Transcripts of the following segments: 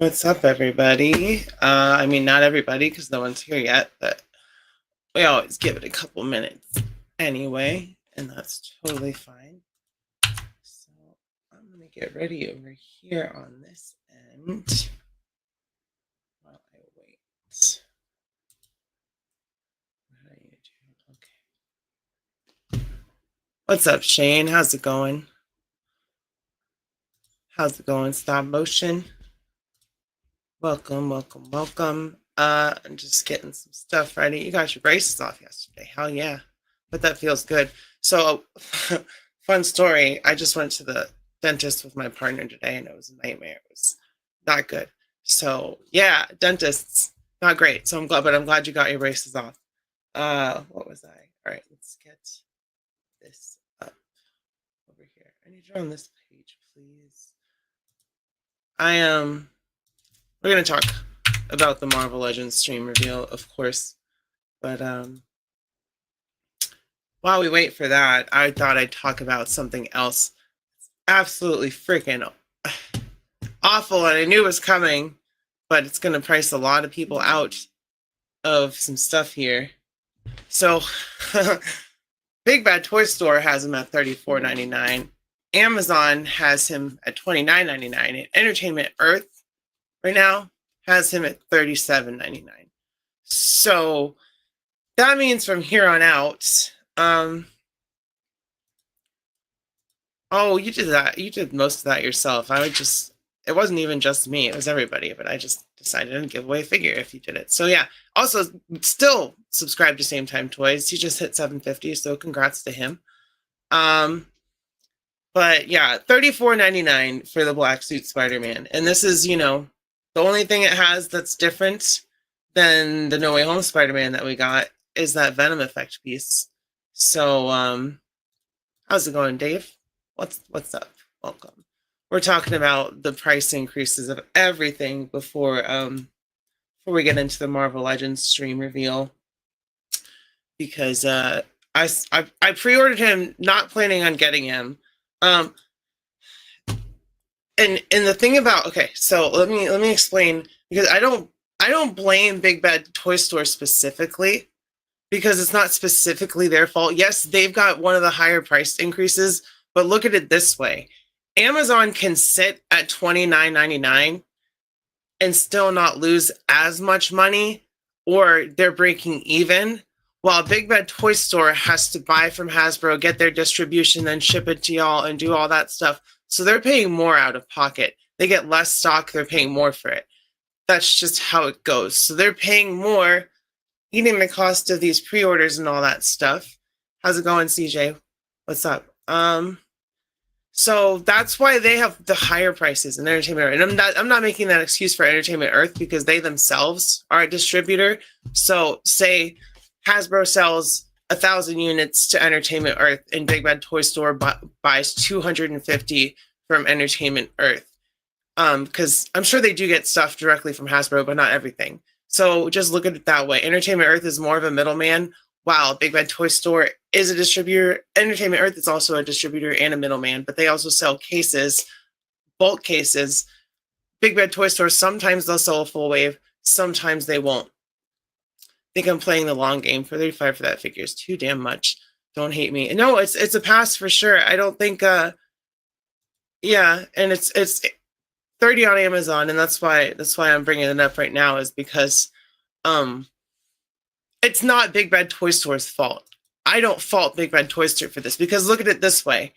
What's up, everybody? I mean, not everybody because no one's here yet, but we always give it a couple minutes anyway, and that's totally fine. So I'm going to get ready over here on this end while I wait. What are you doing? Okay. What's up, Shane? How's it going? How's it going? Stop motion. Welcome, welcome, welcome. I'm just getting some stuff ready. You got your braces off yesterday. Hell yeah. But that feels good. So, fun story. I just went to the dentist with my partner today and it was a nightmare. It was not good. So, yeah, dentists, not great. So, I'm glad you got your braces off. What was I? All right, let's get this up over here. I need you on this page, please. We're going to talk about the Marvel Legends stream reveal, of course. But while we wait for that, I thought I'd talk about something else. Absolutely freaking awful, and I knew it was coming, but it's going to price a lot of people out of some stuff here. So, Big Bad Toy Store has him at $34.99. Amazon has him at $29.99. And Entertainment Earth right now has him at $37.99. So that means from here on out, oh, you did that. You did most of that yourself. It wasn't even just me, it was everybody, but I just decided to give away a figure if you did it. So yeah, also still subscribe to Same Time Toys. He just hit 750, so congrats to him. But yeah, $34.99 for the black suit Spider-Man. And this is, the only thing it has that's different than the No Way Home Spider-Man that we got is that Venom effect piece. So, how's it going, Dave? What's up? Welcome. We're talking about the price increases of everything before we get into the Marvel Legends stream reveal, because I pre-ordered him, not planning on getting him. And the thing about, okay, so let me explain, because I don't blame Big Bad Toy Store specifically, because it's not specifically their fault. Yes, they've got one of the higher price increases, but look at it this way. Amazon can sit at $29.99 and still not lose as much money, or they're breaking even, while Big Bad Toy Store has to buy from Hasbro, get their distribution, then ship it to y'all and do all that stuff. So they're paying more out of pocket. They get less stock, they're paying more for it. That's just how it goes. So they're paying more, eating the cost of these pre-orders and all that stuff. How's it going, CJ? What's up? So that's why they have the higher prices in Entertainment Earth. And I'm not making that excuse for Entertainment Earth, because they themselves are a distributor. So say Hasbro sells 1,000 units to Entertainment Earth and Big Bad Toy Store buys 250 from Entertainment Earth. Because I'm sure they do get stuff directly from Hasbro, but not everything. So just look at it that way. Entertainment Earth is more of a middleman, while Big Bad Toy Store is a distributor. Entertainment Earth is also a distributor and a middleman, but they also sell cases, bulk cases. Big Bad Toy Store, sometimes they'll sell a full wave, sometimes they won't. I think I'm playing the long game. For 35 for that figure is too damn much. Don't hate me. No, it's a pass for sure. I don't think yeah, and it's 30 on Amazon, and that's why I'm bringing it up right now, is because it's not Big Bad Toy Store's fault. I don't fault Big Bad Toy Store for this, because look at it this way.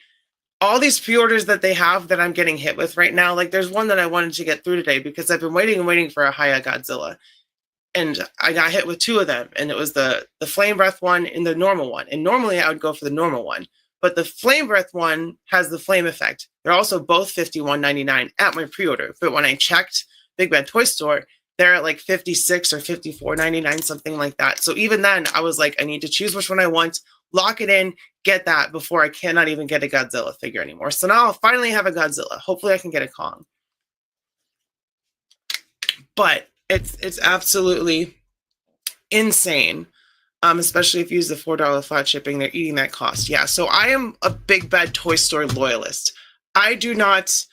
All these pre-orders that they have that I'm getting hit with right now, like there's one that I wanted to get through today because I've been waiting and waiting for a Haya Godzilla. And I got hit with two of them, and it was the Flame Breath one and the normal one. And normally I would go for the normal one, but the Flame Breath one has the flame effect. They're also both $51.99 at my pre-order. But when I checked Big Bad Toy Store, they're at like $56 or $54.99, something like that. So even then, I was like, I need to choose which one I want, lock it in, get that before I cannot even get a Godzilla figure anymore. So now I'll finally have a Godzilla. Hopefully I can get a Kong. But it's absolutely insane, especially if you use the $4 flat shipping. They're eating that cost. Yeah, so I am a Big Bad Toy Store loyalist. I do not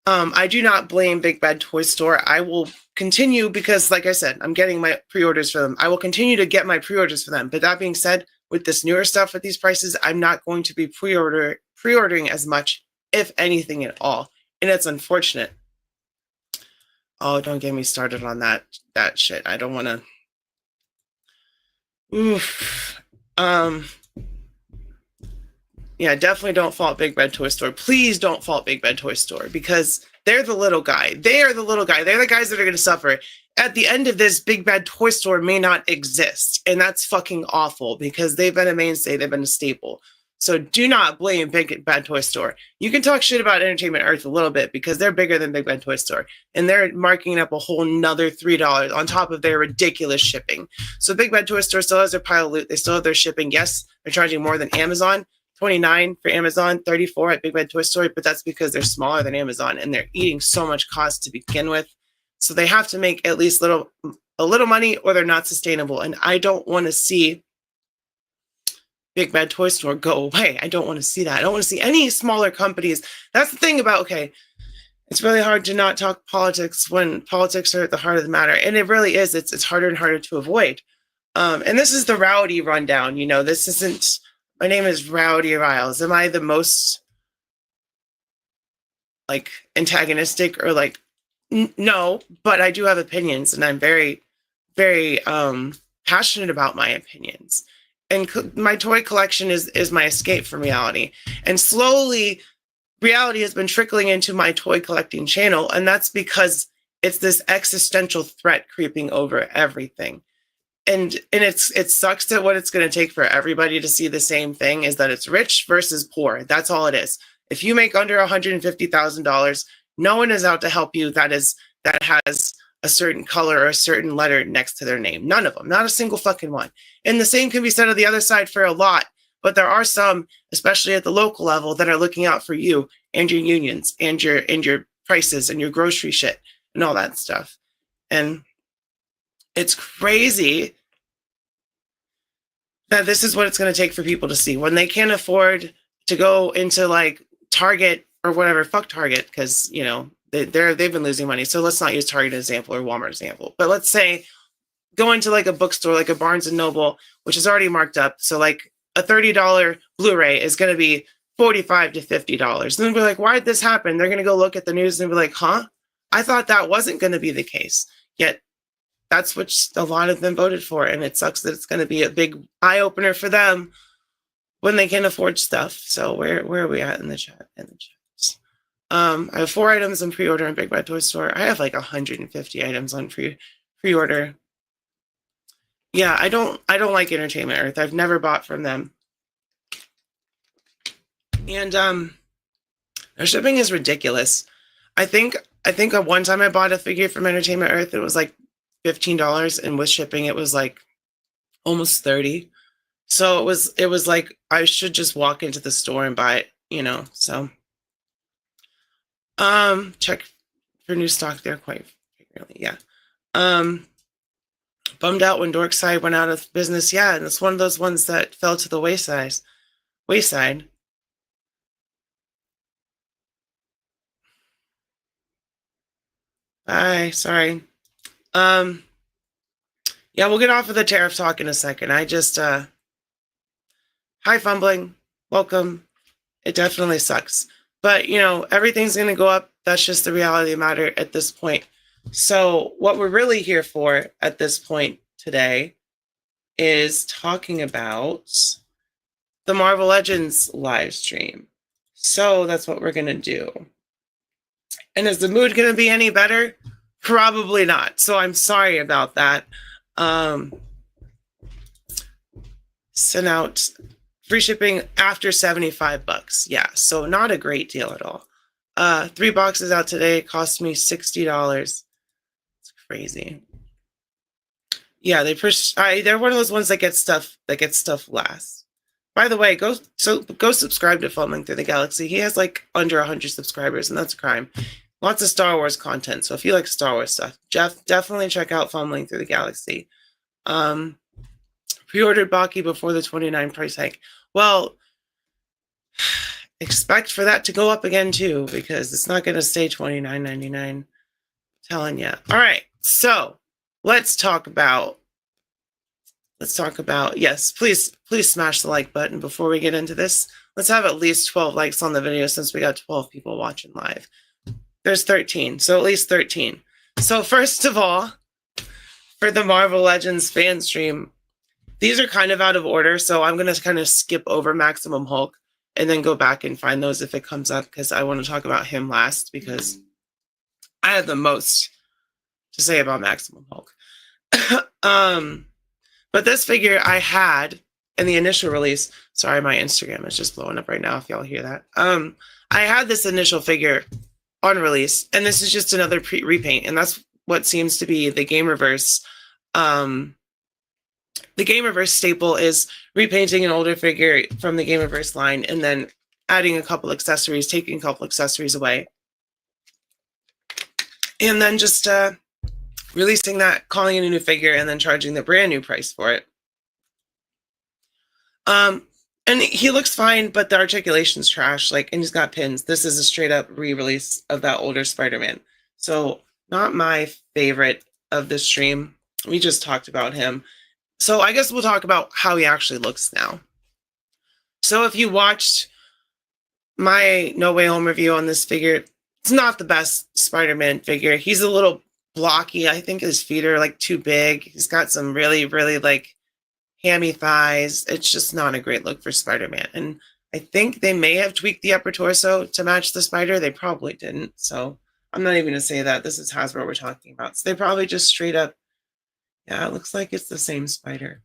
I do not blame Big Bad Toy Store. I will continue because, like I said, I'm getting my pre-orders for them. I will continue to get my pre-orders for them. But that being said, with this newer stuff at these prices, I'm not going to be pre-ordering as much, if anything at all. And it's unfortunate. Oh, don't get me started on that shit. I don't want to. Oof. Yeah, definitely don't fault Big Bad Toy Store. Please don't fault Big Bad Toy Store because they're the little guy. They are the little guy. They're the guys that are going to suffer. At the end of this, Big Bad Toy Store may not exist. And that's fucking awful because they've been a mainstay. They've been a staple. So do not blame Big Bad Toy Store. You can talk shit about Entertainment Earth a little bit because they're bigger than Big Bad Toy Store. And they're marking up a whole nother $3 on top of their ridiculous shipping. So Big Bad Toy Store still has their pile of loot. They still have their shipping. Yes, they're charging more than Amazon. $29 for Amazon, $34 at Big Bad Toy Store, but that's because they're smaller than Amazon and they're eating so much cost to begin with. So they have to make at least a little money or they're not sustainable. And I don't want to see Big Bad Toy Store go away. I don't want to see that. I don't want to see any smaller companies. That's the thing about, okay, it's really hard to not talk politics when politics are at the heart of the matter. And it really is. It's harder and harder to avoid. And this is the Rowdy Rundown. You know, this isn't... My name is Rowdy Riles. Am I the most like antagonistic or like no, but I do have opinions and I'm very, very passionate about my opinions. And my toy collection is my escape from reality. And slowly reality has been trickling into my toy collecting channel. And that's because it's this existential threat creeping over everything. And it sucks that what it's going to take for everybody to see the same thing is that it's rich versus poor. That's all it is. If you make under $150,000, no one is out to help you that has a certain color or a certain letter next to their name. None of them. Not a single fucking one. And the same can be said of the other side for a lot. But there are some, especially at the local level, that are looking out for you and your unions and your prices and your grocery shit and all that stuff. And it's crazy that this is what it's going to take for people to see when they can't afford to go into like Target or whatever. Fuck Target because, you know, they've been losing money. So let's not use Target as an example or Walmart as an example. But let's say go into like a bookstore like a Barnes & Noble, which is already marked up. So like a $30 Blu-ray is going to be $45 to $50. And then we're like, why did this happen? They're going to go look at the news and be like, huh? I thought that wasn't going to be the case. Yet that's what a lot of them voted for. And it sucks that it's going to be a big eye-opener for them when they can afford stuff. So where are we at in the chat? I have 4 items on pre-order in Big Bad Toy Store. I have like 150 items on pre-order. Yeah, I don't like Entertainment Earth. I've never bought from them. And their shipping is ridiculous. I think at one time I bought a figure from Entertainment Earth. It was like $15, and with shipping it was like almost $30. So it was like I should just walk into the store and buy it, you know. So check for new stock there quite frequently. Yeah. Bummed out when Dorkside went out of business. Yeah, and it's one of those ones that fell to the wayside. Bye. Sorry. Yeah, we'll get off of the tariff talk in a second. I just, hi, Fumbling. Welcome. It definitely sucks. But, you know, everything's going to go up. That's just the reality of the matter at this point. So what we're really here for at this point today is talking about the Marvel Legends live stream. So that's what we're going to do. And is the mood going to be any better? Probably not. So I'm sorry about that. Sent out free shipping after $75. Yeah, so not a great deal at all. 3 boxes out today cost me $60. It's crazy. Yeah, they're one of those ones that get stuff last. By the way, go subscribe to Fumbling Through the Galaxy. He has like under 100 subscribers, and that's a crime. Lots of Star Wars content. So if you like Star Wars stuff, definitely check out Fumbling Through the Galaxy. Pre-ordered Baki before the $29 price hike. Well, expect for that to go up again too, because it's not going to stay $29.99. Telling you. All right, so let's talk about. Yes, please smash the like button before we get into this. Let's have at least 12 likes on the video since we got 12 people watching live. There's 13, so at least 13. So first of all, for the Marvel Legends fan stream, these are kind of out of order, so I'm going to kind of skip over Maximum Hulk and then go back and find those if it comes up, because I want to talk about him last, because I have the most to say about Maximum Hulk. But this figure I had in the initial release. Sorry, my Instagram is just blowing up right now if y'all hear that. I had this initial figure on release, and this is just another repaint, and that's what seems to be the Gamerverse. The Gamerverse staple is repainting an older figure from the Gamerverse line and then adding a couple accessories, taking a couple accessories away, and then just releasing that, calling it a new figure, and then charging the brand new price for it. And he looks fine, but the articulation's trash. Like, and he's got pins. This is a straight up re-release of that older Spider-Man. So not my favorite of the stream. We just talked about him. So I guess we'll talk about how he actually looks now. So if you watched my No Way Home review on this figure, it's not the best Spider-Man figure. He's a little blocky. I think his feet are like too big. He's got some really, really like hammy thighs. It's just not a great look for Spider-Man. And I think they may have tweaked the upper torso to match the spider. They probably didn't. So I'm not even going to say that. This is Hasbro we're talking about. So they probably just straight up, yeah, it looks like it's the same spider.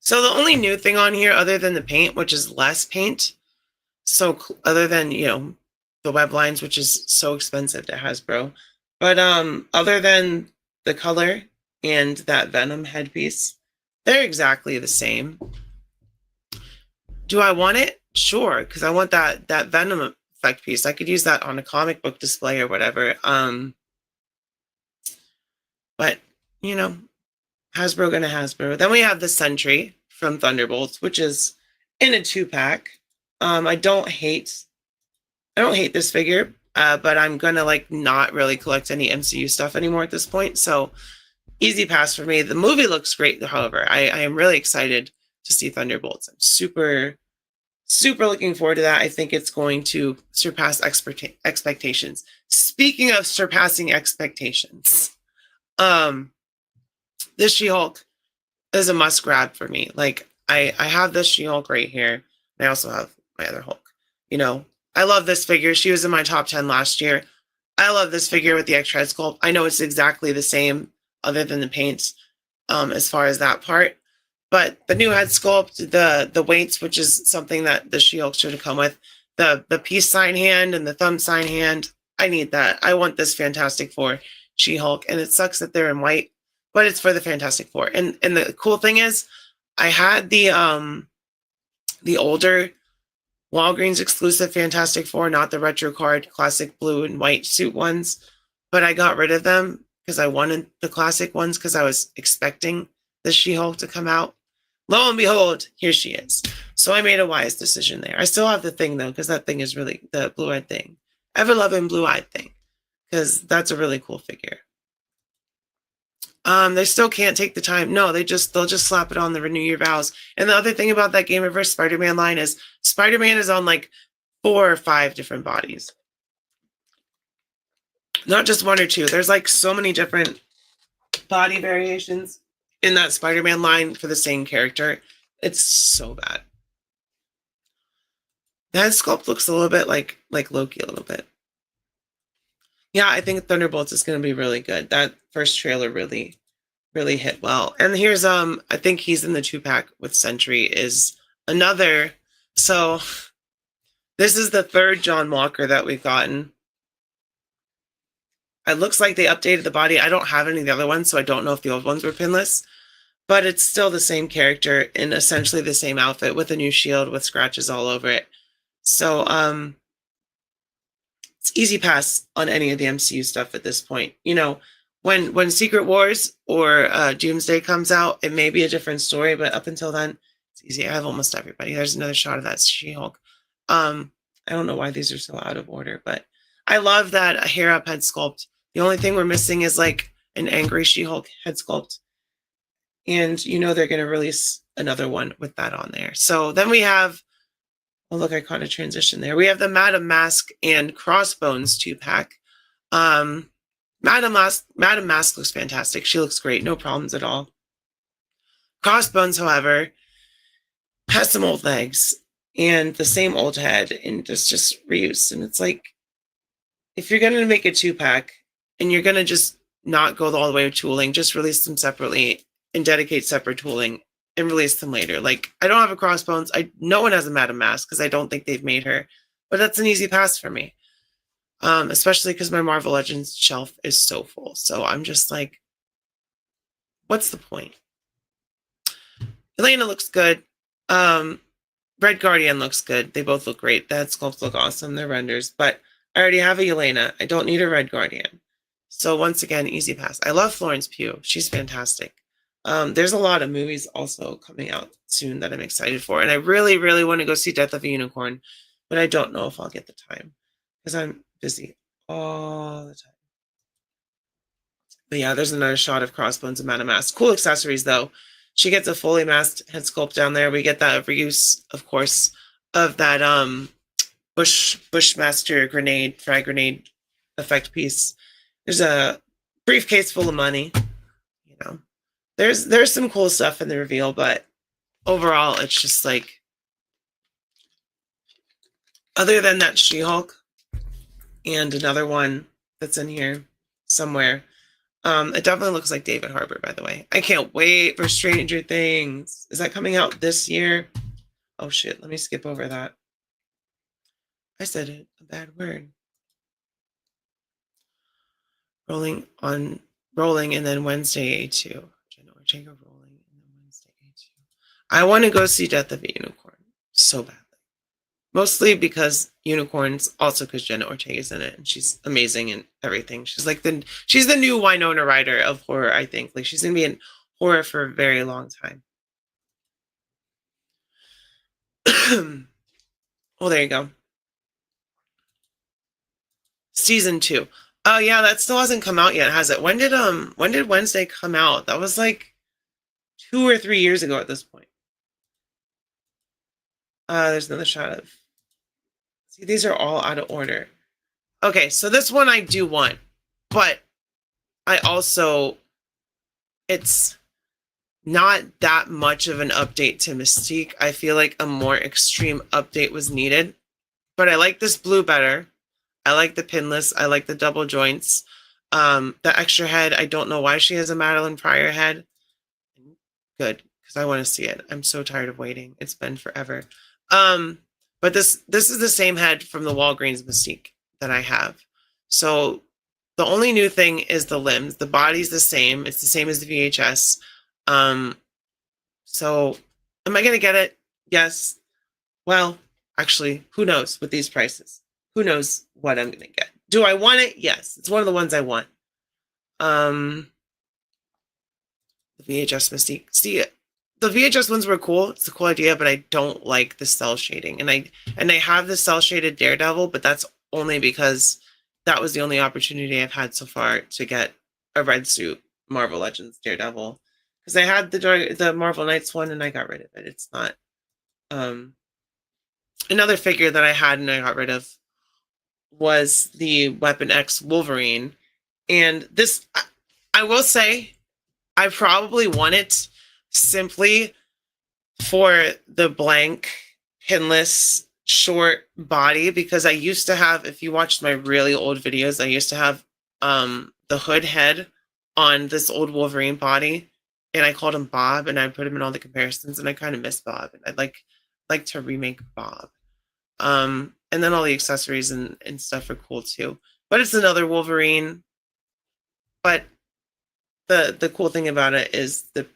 So the only new thing on here other than the paint, which is less paint, so other than, you know, the web lines, which is so expensive to Hasbro, but other than the color and that Venom headpiece, they're exactly the same. Do I want it? Sure, because I want that Venom effect piece. I could use that on a comic book display or whatever. But, you know, Hasbro gonna Hasbro. Then we have the Sentry from Thunderbolts, which is in a 2-pack. I don't hate this figure, but I'm gonna like not really collect any MCU stuff anymore at this point. So easy pass for me. The movie looks great, however. I am really excited to see Thunderbolts. I'm super looking forward to that. I think it's going to surpass expectations. Speaking of surpassing expectations, this She-Hulk is a must grab for me. Like I have this She-Hulk right here. I also have my other Hulk. You know, I love this figure. She was in my top 10 last year. I love this figure with the extra head sculpt. I know it's exactly the same other than the paints as far as that part. But the new head sculpt, the weights, which is something that the She-Hulk should have come with, the peace sign hand and the thumb sign hand, I need that. I want this Fantastic Four She-Hulk, and it sucks that they're in white, but it's for the Fantastic Four. And the cool thing is, I had the older Walgreens exclusive Fantastic Four, not the retro card classic blue and white suit ones, but I got rid of them because I wanted the classic ones because I was expecting the She-Hulk to come out. Lo and behold, here she is. So I made a wise decision there. I still have the thing though, because that thing is really the blue-eyed thing. Ever-loving blue-eyed thing, because that's a really cool figure. They still can't take the time. No, they'll just slap it on the Renew Your Vows. And the other thing about that Gamerverse Spider-Man line is Spider-Man is on like 4 or 5 different bodies. Not just 1 or 2. There's like so many different body variations in that Spider-Man line for the same character. It's so bad. That sculpt looks a little bit like Loki a little bit. Yeah, I think Thunderbolts is going to be really good. That first trailer really hit well. And here's I think he's in the 2-pack with Sentry is another. So this is the 3rd John Walker that we've gotten. It looks like they updated the body. I don't have any of the other ones, so I don't know if the old ones were pinless. But it's still the same character in essentially the same outfit with a new shield with scratches all over it. So it's easy pass on any of the MCU stuff at this point. You know, when Secret Wars or Doomsday comes out, it may be a different story, but up until then, it's easy. I have almost everybody. There's another shot of that She-Hulk. I don't know why these are so out of order, but I love that hair up head sculpt. The only thing we're missing is like an angry She-Hulk head sculpt. And you know they're going to release another one with that on there. So then we have, oh look, I caught a transition there. We have the Madam Mask and Crossbones 2-pack. Madam Mask looks fantastic. She looks great. No problems at all. Crossbones, however, has some old legs and the same old head and just reused. And it's like, if you're going to make a 2-pack and you're going to just not go all the way with tooling, just release them separately and dedicate separate tooling and release them later. Like, I don't have a Crossbones. No one has a Madam Mask because I don't think they've made her, but that's an easy pass for me. Especially because my Marvel Legends shelf is so full. So I'm just like, what's the point? Elena looks good. Red Guardian looks good. They both look great. The head sculpts look awesome. They're renders. But I already have a Elena. I don't need a Red Guardian. So once again, easy pass. I love Florence Pugh. She's fantastic. There's a lot of movies also coming out soon that I'm excited for. And I really, really want to go see Death of a Unicorn. But I don't know if I'll get the time because I'm busy all the time. But yeah, there's another shot of Crossbones and Madam Mask. Cool accessories, though. She gets a fully masked head sculpt down there. We get that reuse, of course, of that Bushmaster grenade, frag grenade effect piece. There's a briefcase full of money. You know, there's some cool stuff in the reveal, but overall, it's just like, other than that She-Hulk and another one that's in here somewhere. It definitely looks like David Harbour, by the way. I can't wait for Stranger Things. Is that coming out this year? Oh shit, let me skip over that. I said it, a bad word. Rolling and then Wednesday A2. Jenna Ortega rolling and then Wednesday A2. I want to go see Death of a Unicorn so badly. Mostly because unicorns, also because Jenna Ortega's in it, and she's amazing in everything. She's like she's the new Winona Ryder of horror, I think. Like, she's gonna be in horror for a very long time. Well, there you go. Season 2. Oh yeah, that still hasn't come out yet, has it? When did Wednesday come out? That was like 2 or 3 years ago at this point. There's another shot of. See, these are all out of order. Okay, so this one I do want, but I also, it's not that much of an update to Mystique. I feel like a more extreme update was needed, but I like this blue better. I like the pinless. I like the double joints. The extra head, I don't know why she has a Madeline Pryor head. Good, because I want to see it. I'm so tired of waiting. It's been forever. But this is the same head from the Walgreens Mystique that I have. So the only new thing is the limbs. The body's the same. It's the same as the VHS. So am I going to get it? Yes. Well, actually, who knows with these prices? Who knows what I'm going to get? Do I want it? Yes. It's one of the ones I want. The VHS Mystique. See, the VHS ones were cool. It's a cool idea, but I don't like the cell shading. And I have the cell shaded Daredevil, but that's only because that was the only opportunity I've had so far to get a red suit Marvel Legends Daredevil. Because I had the Marvel Knights one and I got rid of it. It's not another figure that I had and I got rid of was the Weapon X Wolverine. And this, I will say, I probably won it simply for the blank, pinless, short body, because I used to have, if you watched my really old videos, I used to have the hood head on this old Wolverine body, and I called him Bob, and I put him in all the comparisons, and I kind of miss Bob, and I'd like to remake Bob. And then all the accessories and stuff are cool too. But it's another Wolverine. But the cool thing about it is the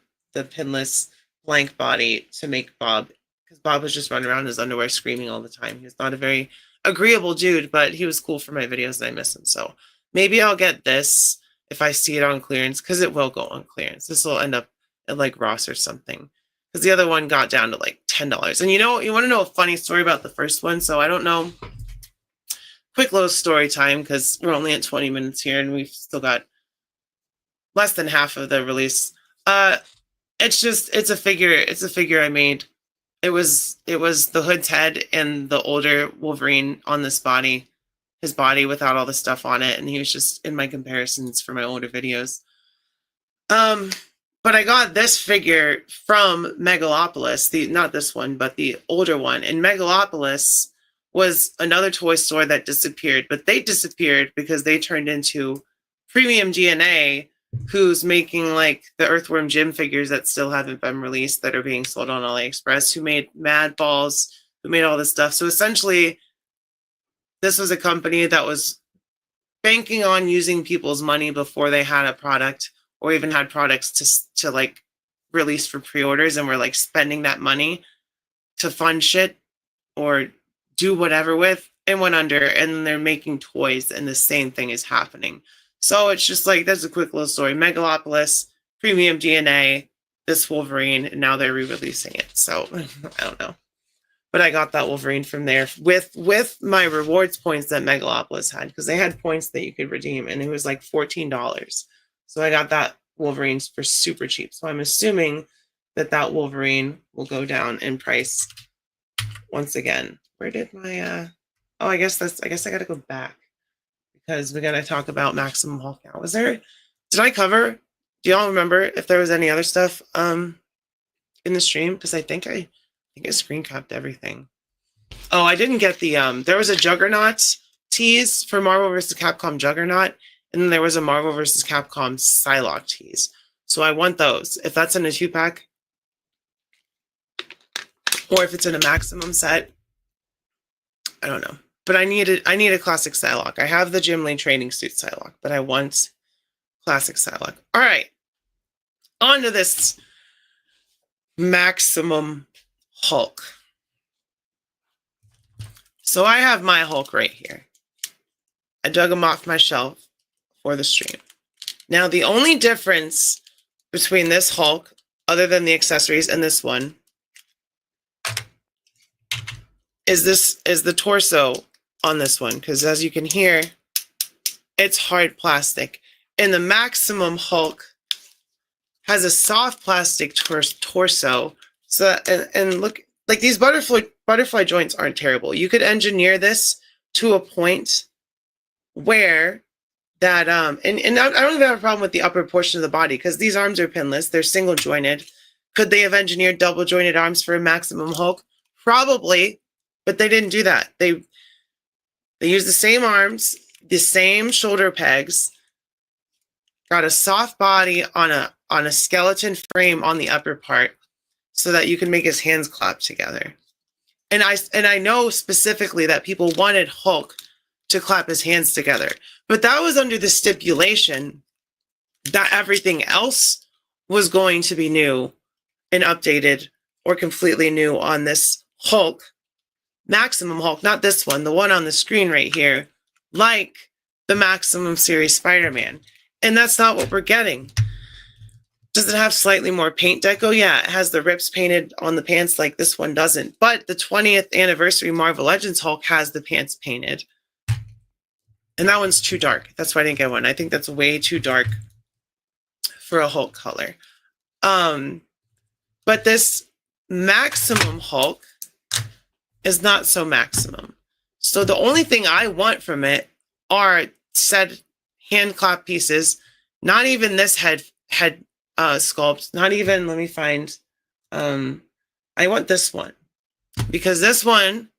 pinless blank body to make Bob, because Bob was just running around in his underwear screaming all the time. He was not a very agreeable dude, but he was cool for my videos and I miss him. So maybe I'll get this if I see it on clearance, because it will go on clearance. This will end up at like Ross or something, because the other one got down to like $10. And you know, you want to know a funny story about the first one? So I don't know. Quick little story time, because we're only at 20 minutes here and we've still got less than half of the release. It's a figure I made. It was the Hood's head and the older Wolverine on this body, his body without all the stuff on it, and he was just in my comparisons for my older videos. But I got this figure from Megalopolis, not this one, but the older one. And Megalopolis was another toy store that disappeared, but they disappeared because they turned into Premium DNA, who's making like the Earthworm Jim figures that still haven't been released that are being sold on AliExpress, who made Mad Balls, who made all this stuff. So essentially, this was a company that was banking on using people's money before they had a product or even had products to like release for pre-orders, and were like spending that money to fund shit or do whatever with, and went under, and they're making toys and the same thing is happening. So it's just like, that's a quick little story. Megalopolis, Premium DNA, this Wolverine, and now they're re-releasing it. So I don't know. But I got that Wolverine from there with my rewards points that Megalopolis had, because they had points that you could redeem, and it was like $14. So I got that Wolverine for super cheap. So I'm assuming that Wolverine will go down in price once again. Where did my oh, I guess I gotta go back, because we gotta talk about Maximum Hulk now. Did I cover, do y'all remember if there was any other stuff in the stream? Because I think I screen capped everything. Oh, I didn't get the there was a Juggernaut tease for Marvel vs. Capcom Juggernaut, and then there was a Marvel vs. Capcom Psylocke tease. So I want those. If that's in a 2-pack, or if it's in a Maximum set, I don't know. But I need a classic Psylocke. I have the Jim Lee training suit Psylocke, but I want classic Psylocke. All right. On to this Maximum Hulk. So I have my Hulk right here. I dug him off my shelf for the stream. Now, the only difference between this Hulk, other than the accessories, and this one, is the torso on this one, because as you can hear, it's hard plastic. And the Maximum Hulk has a soft plastic torso. So and look, like, these butterfly joints aren't terrible. You could engineer this to a point where that and I don't even have a problem with the upper portion of the body, because these arms are pinless, they're single jointed. Could they have engineered double jointed arms for a Maximum Hulk? Probably, but they didn't do that. They used the same arms, the same shoulder pegs, got a soft body on a skeleton frame on the upper part, so that you can make his hands clap together. And I know specifically that people wanted Hulk to clap his hands together, but that was under the stipulation that everything else was going to be new and updated or completely new on this Hulk, Maximum Hulk, not this one, the one on the screen right here, like the Maximum Series Spider-Man. And that's not what we're getting. Does it have slightly more paint deco? Yeah, it has the rips painted on the pants like this one doesn't. But the 20th anniversary Marvel Legends Hulk has the pants painted. And that one's too dark. That's why I didn't get one. I think that's way too dark for a Hulk color. But this Maximum Hulk is not so maximum. So the only thing I want from it are said hand clap pieces. Not even this head sculpt. Not even, let me find, I want this one, because this one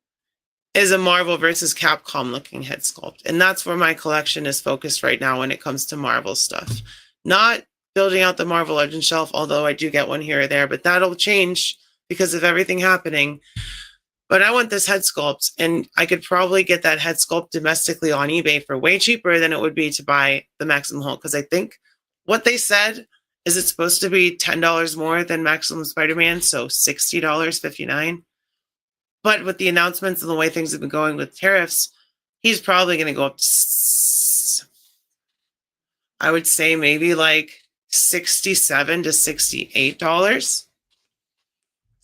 is a Marvel versus Capcom looking head sculpt. And that's where my collection is focused right now when it comes to Marvel stuff. Not building out the Marvel Legends shelf, although I do get one here or there, but that'll change because of everything happening. But I want this head sculpt, and I could probably get that head sculpt domestically on eBay for way cheaper than it would be to buy the Maximum Hulk, because I think what they said is it's supposed to be $10 more than Maximum Spider-Man, so $60, $59. But with the announcements and the way things have been going with tariffs, he's probably going to go up to, I would say, maybe like $67 to $68.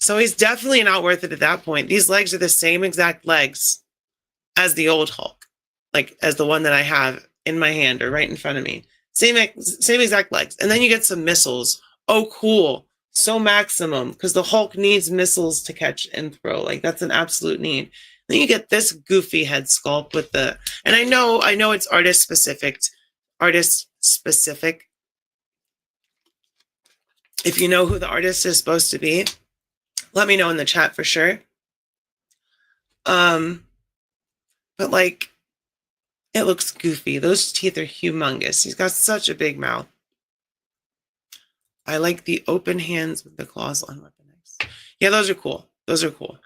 So he's definitely not worth it at that point. These legs are the same exact legs as the old Hulk, like as the one that I have in my hand or right in front of me. Same exact legs. And then you get some missiles. Oh, cool. So maximum, because the Hulk needs missiles to catch and throw. Like that's an absolute need. Then you get this goofy head sculpt with the, and I know it's artist specific. If you know who the artist is supposed to be, let me know in the chat for sure. But like, it looks goofy. Those teeth are humongous. He's got such a big mouth. I like the open hands with the claws on weapon knives. Yeah, those are cool. Those are cool.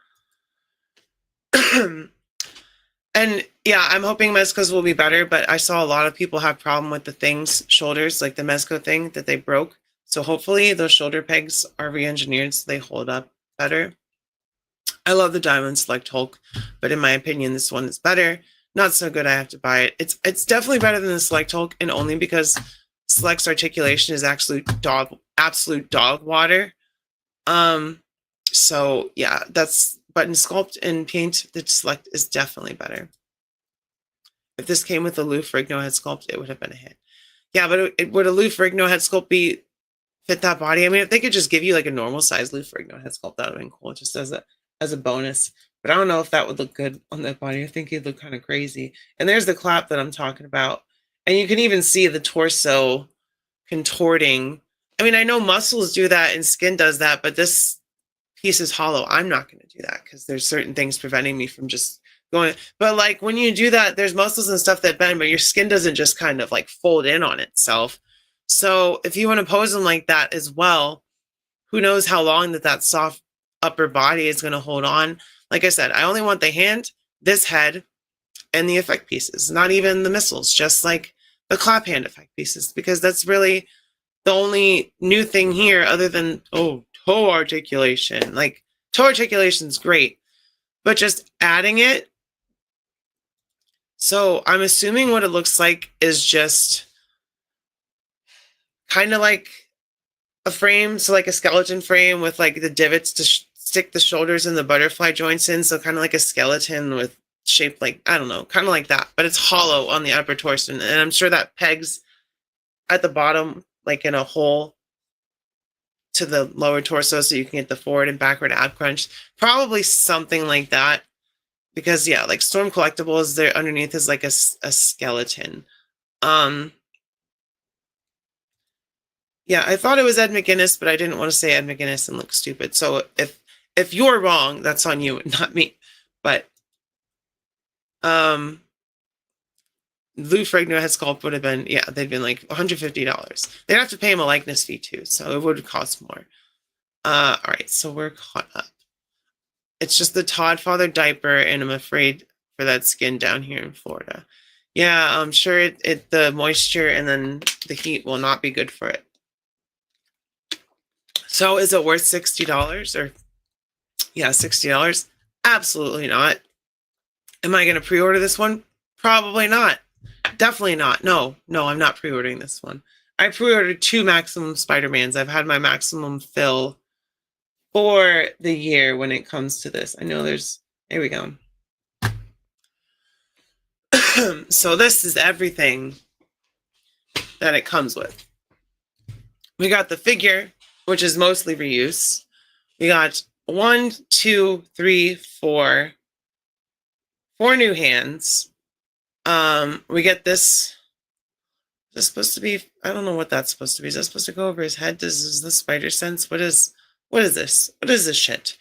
And yeah, I'm hoping Mezco's will be better, but I saw a lot of people have problem with the thing's shoulders, like the Mezco thing that they broke. So hopefully those shoulder pegs are re-engineered so they hold up better. I love the Diamond Select Hulk, but in my opinion, this one is better. Not so good, I have to buy it. It's definitely better than the Select Hulk, and only because Select's articulation is absolute dog water. So yeah, but in sculpt and paint, the Select is definitely better. If this came with a Lou Ferrigno head sculpt, it would have been a hit. Yeah, but would a Lou Ferrigno head sculpt fit that body? I mean, if they could just give you like a normal size Lou Ferrigno head sculpt, that would have been cool, just as a bonus. But I don't know if that would look good on that body. I think it'd look kind of crazy. And there's the clap that I'm talking about. And you can even see the torso contorting. I mean, I know muscles do that and skin does that, but this piece is hollow. I'm not going to do that because there's certain things preventing me from just going. But like when you do that, there's muscles and stuff that bend, but your skin doesn't just kind of like fold in on itself. So if you want to pose them like that as well, who knows how long that soft upper body is going to hold on. Like I said, I only want the hand, this head, and the effect pieces, not even the missiles, just like the clap hand effect pieces, because that's really the only new thing here other than, toe articulation. Like, toe articulation is great, but just adding it. So I'm assuming what it looks like is just kind of like a frame, so like a skeleton frame with like the divots to stick the shoulders and the butterfly joints in, so kind of like a skeleton with shape like, I don't know, kind of like that, but it's hollow on the upper torso, and I'm sure that pegs at the bottom like in a hole to the lower torso so you can get the forward and backward ab crunch, probably something like that, because yeah, like Storm Collectibles, there underneath is like a skeleton. Yeah, I thought it was Ed McGuinness, but I didn't want to say Ed McGuinness and look stupid. So if you're wrong, that's on you, not me. But Lou Ferrigno head sculpt would have been, yeah, they'd been like $150. They'd have to pay him a likeness fee too, so it would cost more. All right, so we're caught up. It's just the Todd Father diaper, and I'm afraid for that skin down here in Florida. Yeah, I'm sure the moisture and then the heat will not be good for it. So is it worth $60 or yeah, $60? Absolutely not. Am I going to pre-order this one? Probably not. Definitely not. No, I'm not pre-ordering this one. I pre-ordered 2 Maximum Spider-Mans. I've had my maximum fill for the year when it comes to this. I know there we go. So this is everything that it comes with. We got the figure, which is mostly reuse. We got 1, 2, 3, 4 new hands. We get this. Is this supposed to be? I don't know what that's supposed to be. Is that supposed to go over his head? Is the spider sense? What is this? What is this shit?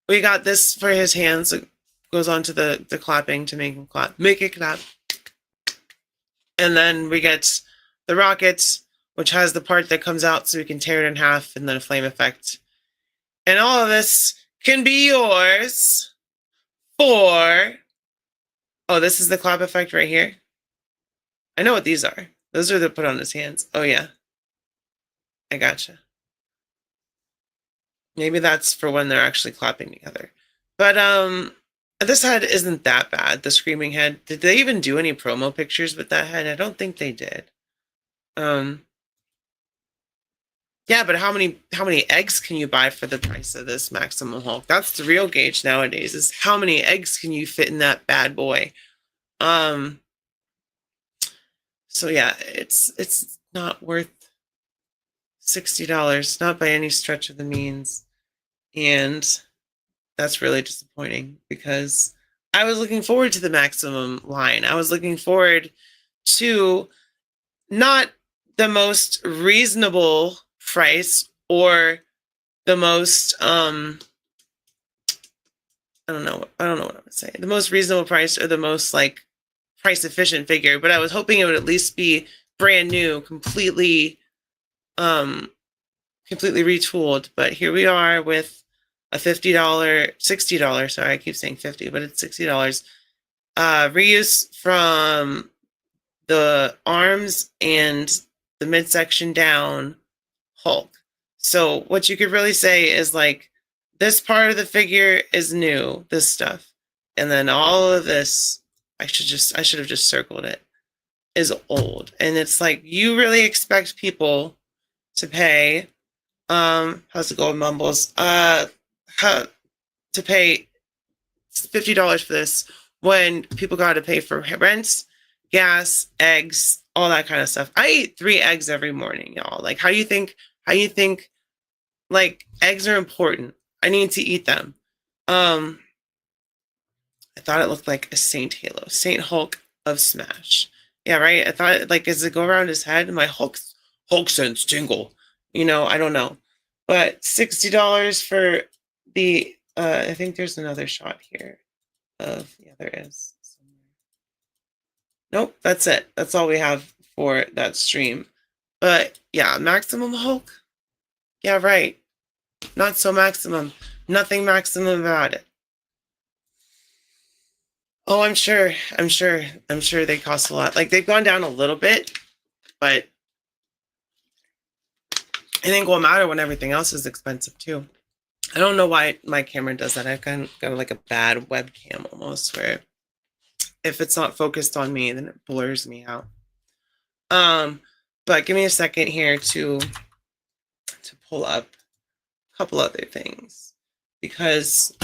We got this for his hands. It goes on to the clapping to make him clap. Make it clap. And then we get the rocket, which has the part that comes out so we can tear it in half, and then a flame effect. And all of this can be yours for... Oh, this is the clap effect right here. I know what these are. Those are the put on his hands. Oh, yeah. I gotcha. Maybe that's for when they're actually clapping together. But this head isn't that bad, the screaming head. Did they even do any promo pictures with that head? I don't think they did. Yeah, but how many eggs can you buy for the price of this Maximum Hulk? That's the real gauge nowadays, is how many eggs can you fit in that bad boy? So yeah, it's not worth $60, not by any stretch of the means. And that's really disappointing because I was looking forward to the Maximum line. I was looking forward to not the most reasonable price or the most I don't know what I would say. The most reasonable price or the most like price efficient figure, but I was hoping it would at least be brand new, um completely retooled. But here we are with a $50, $60, sorry, I keep saying 50, but it's $60. Reuse from the arms and the midsection down Hulk. So what you could really say is like this part of the figure is new, this stuff. And then all of this, I should have just circled it, is old. And it's like you really expect people to pay how's it going, Mumbles? To pay $50 for this when people got to pay for rent, gas, eggs, all that kind of stuff. I eat 3 eggs every morning, y'all. Like, how you think like eggs are important? I need to eat them. I thought it looked like a Saint Halo, Saint Hulk of Smash. Yeah, right. I thought like, does it go around his head? My Hulk sense tingle. I don't know. But $60 for the I think there's another shot here of, yeah, there is somewhere. Nope, that's it. That's all we have for that stream. But yeah, Maximum Hulk. Yeah, right. Not so maximum. Nothing maximum about it. Oh, I'm sure they cost a lot. Like, they've gone down a little bit, but I think it will matter when everything else is expensive too. I don't know why my camera does that. I've got like a bad webcam almost, where if it's not focused on me, then it blurs me out. But give me a second here to pull up a couple other things, because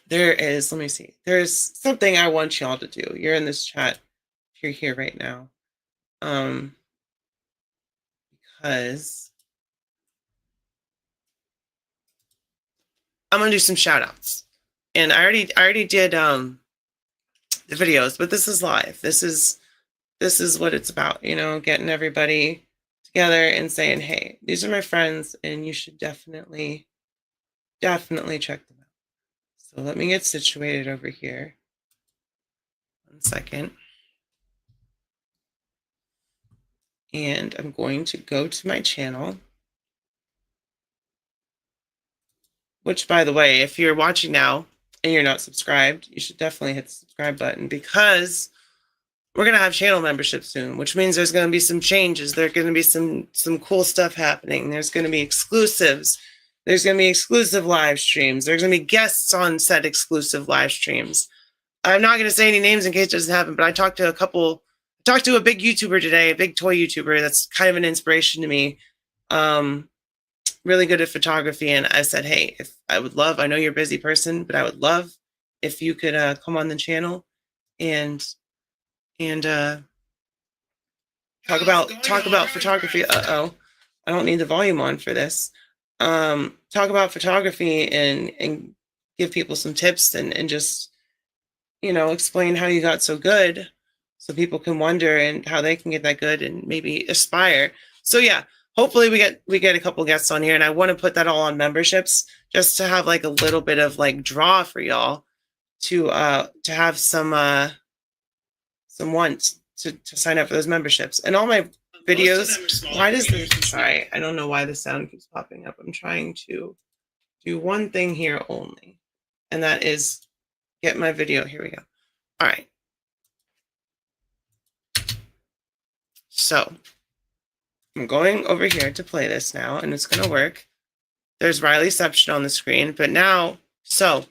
there is, let me see, there's something I want y'all to do. You're in this chat, you're here right now, because I'm gonna do some shout outs. And I already did the videos, but this is live. This is what it's about, getting everybody together and saying, hey, these are my friends and you should definitely check them out. So let me get situated over here. 1 second. And I'm going to go to my channel, which, by the way, if you're watching now and you're not subscribed, you should definitely hit the subscribe button, because we're going to have channel membership soon, which means there's going to be some changes. There's going to be some cool stuff happening. There's going to be exclusives. There's going to be exclusive live streams. There's going to be guests on said exclusive live streams. I'm not going to say any names in case it doesn't happen, but I talked to a big YouTuber today, a big toy YouTuber that's kind of an inspiration to me. Really good at photography. And I said, hey, I know you're a busy person, but I would love if you could come on the channel and talk about photography. I don't need the volume on for this. Talk about photography and give people some tips and just, explain how you got so good, so people can wonder and how they can get that good and maybe aspire. So yeah, hopefully we get a couple guests on here, and I want to put that all on memberships just to have like a little bit of like draw for y'all to have some want to sign up for those memberships. And all my videos, why does this, sorry, I don't know why the sound keeps popping up. I'm trying to do one thing here only, and that is get my video. Here we go. All right. So I'm going over here to play this now, and it's going to work. There's Rileyception on the screen, but now, so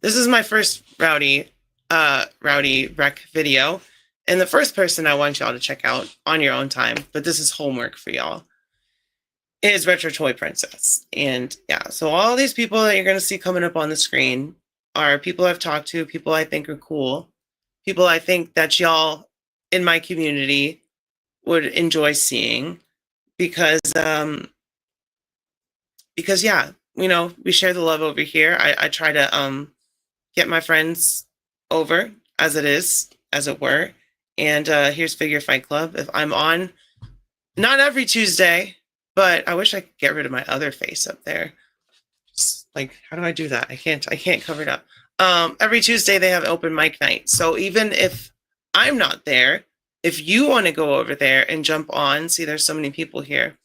this is my first Rowdy Rec video, and the first person I want y'all to check out on your own time, but this is homework for y'all. is Retro Toy Princess. And yeah, so all these people that you're going to see coming up on the screen are people I've talked to, people I think are cool, people I think that y'all in my community would enjoy seeing because yeah, you know, we share the love over here. I try to get my friends over as it is, as it were. And here's Figure Fight Club. If I'm on, not every Tuesday, but I wish I could get rid of my other face up there. Just, like, how do I do that? I can't cover it up. Every Tuesday they have open mic night. So even if I'm not there, if you want to go over there and jump on, see there's so many people here,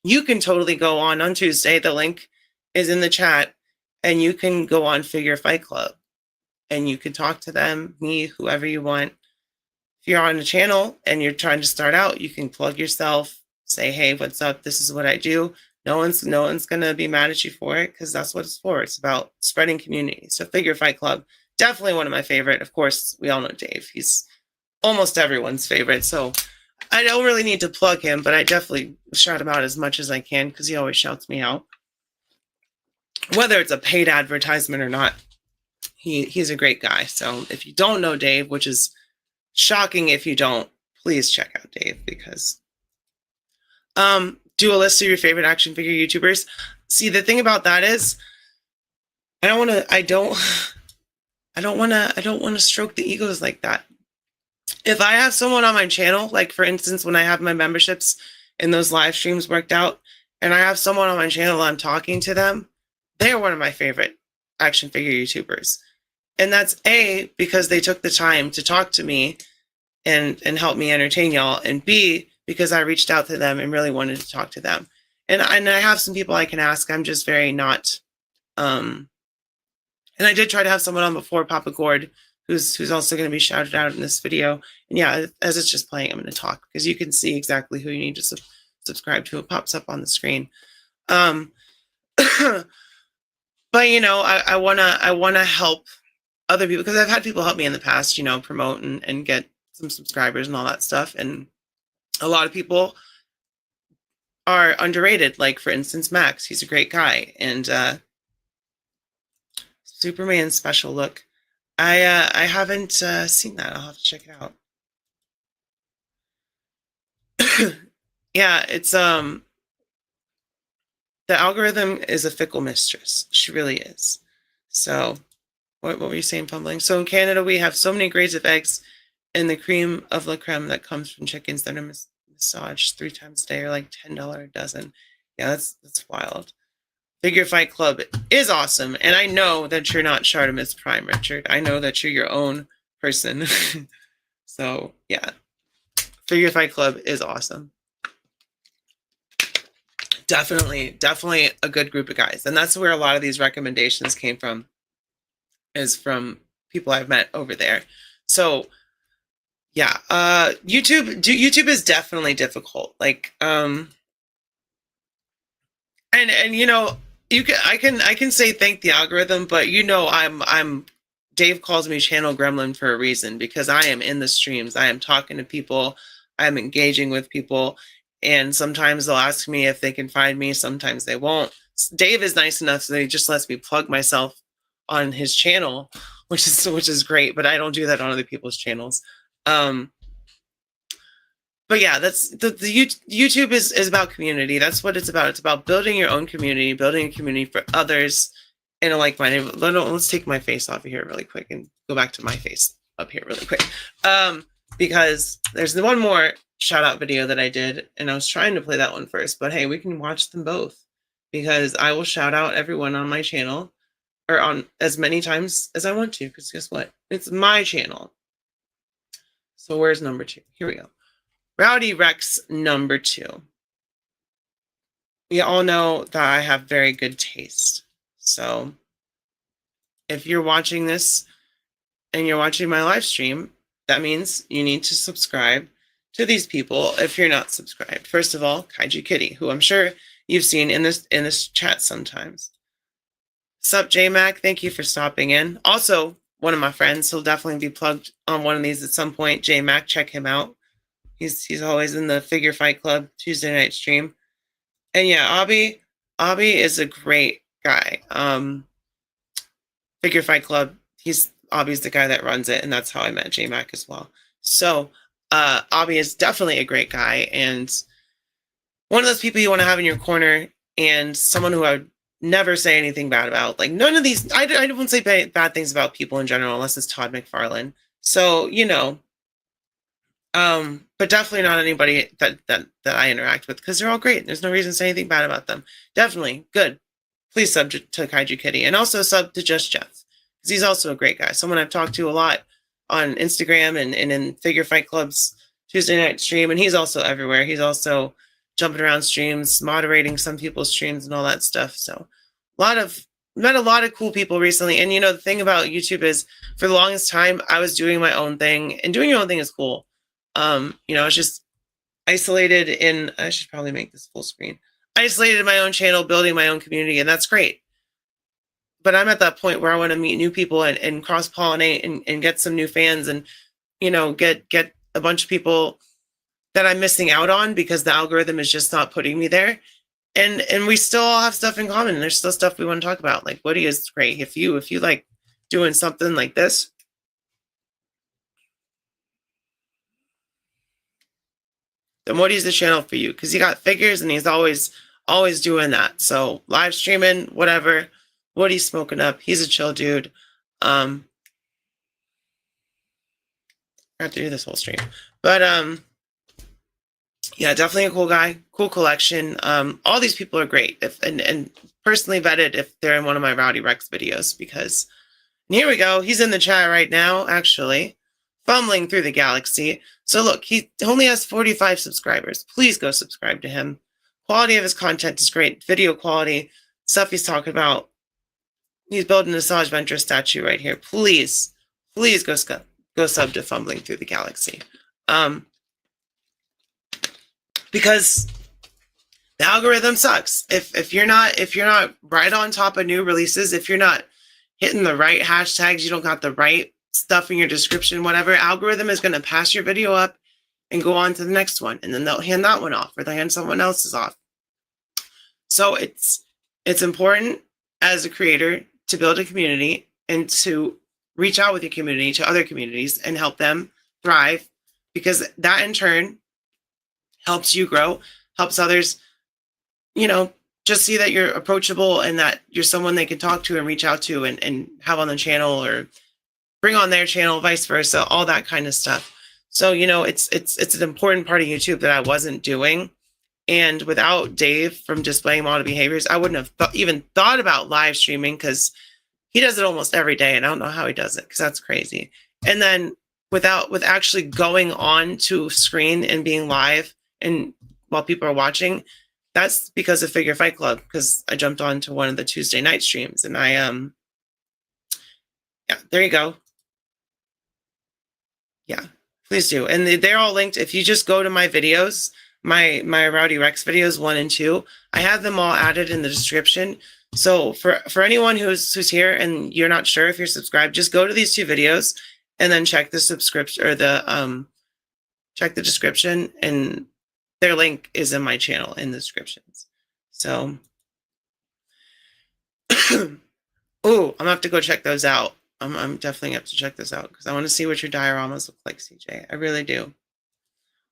you can totally go on Tuesday. The link is in the chat, and you can go on Figure Fight Club, and you can talk to them, me, whoever you want. If you're on the channel and you're trying to start out, you can plug yourself, say, hey, what's up? This is what I do. No one's gonna be mad at you for it, because that's what it's for. It's about spreading community. So Figure Fight Club, definitely one of my favorite. Of course, we all know Dave. He's almost everyone's favorite. So I don't really need to plug him, but I definitely shout him out as much as I can, because he always shouts me out. Whether it's a paid advertisement or not, he's a great guy. So if you don't know Dave, which is shocking if you don't, please check out Dave, because do a list of your favorite action figure YouTubers. See, the thing about that is I don't want to stroke the egos like that. If I have someone on my channel, like for instance, when I have my memberships and those live streams worked out, and I have someone on my channel, I'm talking to them, they're one of my favorite action figure YouTubers. And that's A, because they took the time to talk to me and help me entertain y'all, and B, because I reached out to them and really wanted to talk to them. And I have some people I can ask. I'm just very not, and I did try to have someone on before, Papa Gord, who's also going to be shouted out in this video. And yeah, as it's just playing, I'm going to talk, because you can see exactly who you need to subscribe to. It pops up on the screen. But you know, I wanna help other people, because I've had people help me in the past, you know, promote and get some subscribers and all that stuff. And a lot of people are underrated. Like for instance, Max, he's a great guy. And Superman special look. I haven't seen that. I'll have to check it out. Yeah, it's the algorithm is a fickle mistress. She really is. So what were you saying, Fumbling? So in Canada, we have so many grades of eggs, and the cream of la creme that comes from chickens that are massaged 3 times a day are like $10 a dozen. Yeah, that's wild. Figure Fight Club is awesome, and I know that you're not Shartimus Prime, Richard. I know that you're your own person. So yeah, Figure Fight Club is awesome. Definitely a good group of guys, and that's where a lot of these recommendations came from, is from people I've met over there. So yeah, YouTube is definitely difficult. Like and you know, I can say thank the algorithm, but you know, I'm Dave calls me Channel Gremlin for a reason, because I am in the streams. I am talking to people. I'm engaging with people, and sometimes they'll ask me if they can find me. Sometimes they won't. Dave is nice enough so he just lets me plug myself on his channel, which is great. But I don't do that on other people's channels. But yeah, that's the YouTube is about community. That's what it's about. It's about building your own community, building a community for others in a like-minded. Let's take my face off of here really quick and go back to my face up here really quick. Because there's the one more shout out video that I did, and I was trying to play that one first, but hey, we can watch them both, because I will shout out everyone on my channel, or on as many times as I want to, because guess what? It's my channel. So where's number 2? Here we go. Rowdy Rex number 2. We all know that I have very good taste. So if you're watching this and you're watching my live stream, that means you need to subscribe to these people if you're not subscribed. First of all, Kaiju Kitty, who I'm sure you've seen in this chat sometimes. Sup, J-Mac, thank you for stopping in. Also, one of my friends, he'll definitely be plugged on one of these at some point. J-Mac, check him out. He's always in the Figure Fight Club Tuesday night stream. And yeah, Abby is a great guy. Figure Fight Club. Abby's the guy that runs it, and that's how I met J-Mac as well. So Abby is definitely a great guy and one of those people you want to have in your corner, and someone who I would never say anything bad about. Like none of these, I wouldn't say bad things about people in general, unless it's Todd McFarlane. So but definitely not anybody that I interact with because they're all great. There's no reason to say anything bad about them. Definitely good. Please sub to Kaiju Kitty and also sub to Just Jeff because he's also a great guy. Someone I've talked to a lot on Instagram and in Figure Fight Club's Tuesday night stream, and he's also everywhere. He's also jumping around streams, moderating some people's streams and all that stuff. So met a lot of cool people recently. And the thing about YouTube is for the longest time I was doing my own thing, and doing your own thing is cool. It's just isolated in, I should probably make this full screen, isolated in my own channel, building my own community, and that's great. But I'm at that point where I want to meet new people and cross-pollinate and get some new fans and, get a bunch of people that I'm missing out on because the algorithm is just not putting me there. And we still all have stuff in common. There's still stuff we want to talk about. Like Woody is great. If you like doing something like this, then Woody's the channel for you because he got figures and he's always doing that. So live streaming, whatever. Woody's smoking up. He's a chill dude. I have to do this whole stream, but yeah, definitely a cool guy, cool collection. All these people are great, and personally vetted if they're in one of my Rowdy Rex videos because here we go. He's in the chat right now, actually, fumbling through the galaxy. So look, he only has 45 subscribers. Please go subscribe to him. Quality of his content is great. Video quality, stuff he's talking about. He's building a Saj Venture statue right here. Please go sub to Fumbling Through the Galaxy. Because the algorithm sucks. If you're not right on top of new releases, if you're not hitting the right hashtags, you don't got the right stuff in your description, whatever, algorithm is going to pass your video up and go on to the next one, and then they'll hand that one off or they'll hand someone else's off. So it's important as a creator to build a community and to reach out with your community to other communities and help them thrive, because that in turn helps you grow, helps others, just see that you're approachable and that you're someone they can talk to and reach out to and have on the channel or bring on their channel, vice versa, all that kind of stuff. So, it's an important part of YouTube that I wasn't doing. And without Dave from Displaying Model Behaviors, I wouldn't have even thought about live streaming because he does it almost every day. And I don't know how he does it because that's crazy. And then with actually going on to screen and being live and while people are watching, that's because of Figure Fight Club, because I jumped on to one of the Tuesday night streams and I, yeah, there you go. Yeah, please do. And they're all linked. If you just go to my videos, my Rowdy Rex videos 1 and 2, I have them all added in the description. So for anyone who's here and you're not sure if you're subscribed, just go to these 2 videos and then check the subscription or check the description, and their link is in my channel in the descriptions. So, oh, I'm gonna have to go check those out. I'm definitely gonna have to check this out because I want to see what your dioramas look like, CJ. I really do.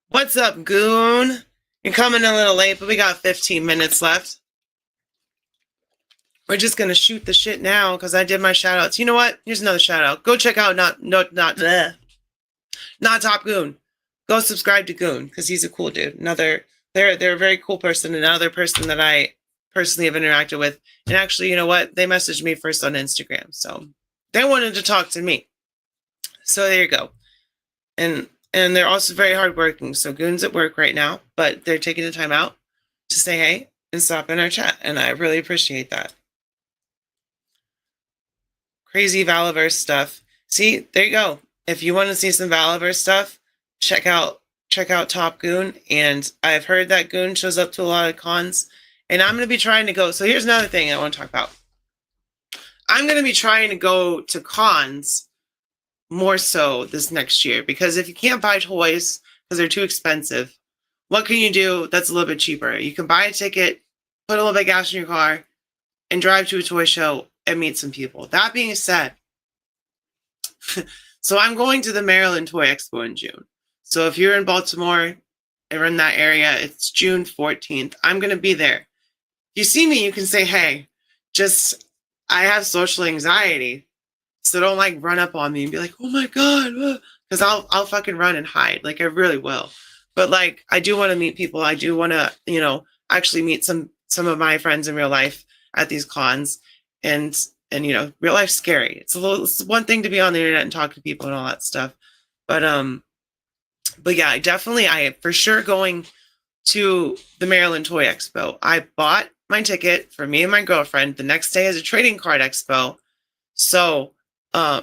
What's up, Goon? You're coming a little late, but we got 15 minutes left. We're just gonna shoot the shit now because I did my shout outs. You know what? Here's another shout out. Go check out not Top Goon. Go subscribe to Goon because he's a cool dude. They're a very cool person, another person that I personally have interacted with. And actually, you know what? They messaged me first on Instagram, so they wanted to talk to me. So there you go. And they're also very hardworking. So Goon's at work right now, but they're taking the time out to say hey and stop in our chat, and I really appreciate that. Crazy Valaverse stuff. See, there you go. If you want to see some Valaverse stuff, check out Top Goon. And I've heard that Goon shows up to a lot of cons, and I'm going to be trying to go. So here's another thing I want to talk about. I'm going to be trying to go to cons more so this next year, because if you can't buy toys because they're too expensive, what can you do that's a little bit cheaper? You can buy a ticket put a little bit of gas in your car, and drive to a toy show and meet some people. That being said, so I'm going to the Maryland Toy Expo in June. So if you're in Baltimore or in that area, it's June 14th. I'm going to be there. If you see me, you can say, hey, just, I have social anxiety. So don't like run up on me and be like, oh my God. Because I'll fucking run and hide. Like I really will. But like, I do want to meet people. I do want to, you know, actually meet some of my friends in real life at these cons. And you know, real life's scary. It's one thing to be on the internet and talk to people and all that stuff. But yeah, I for sure going to the Maryland Toy Expo. I bought my ticket for me and my girlfriend. The next day is a trading card expo. So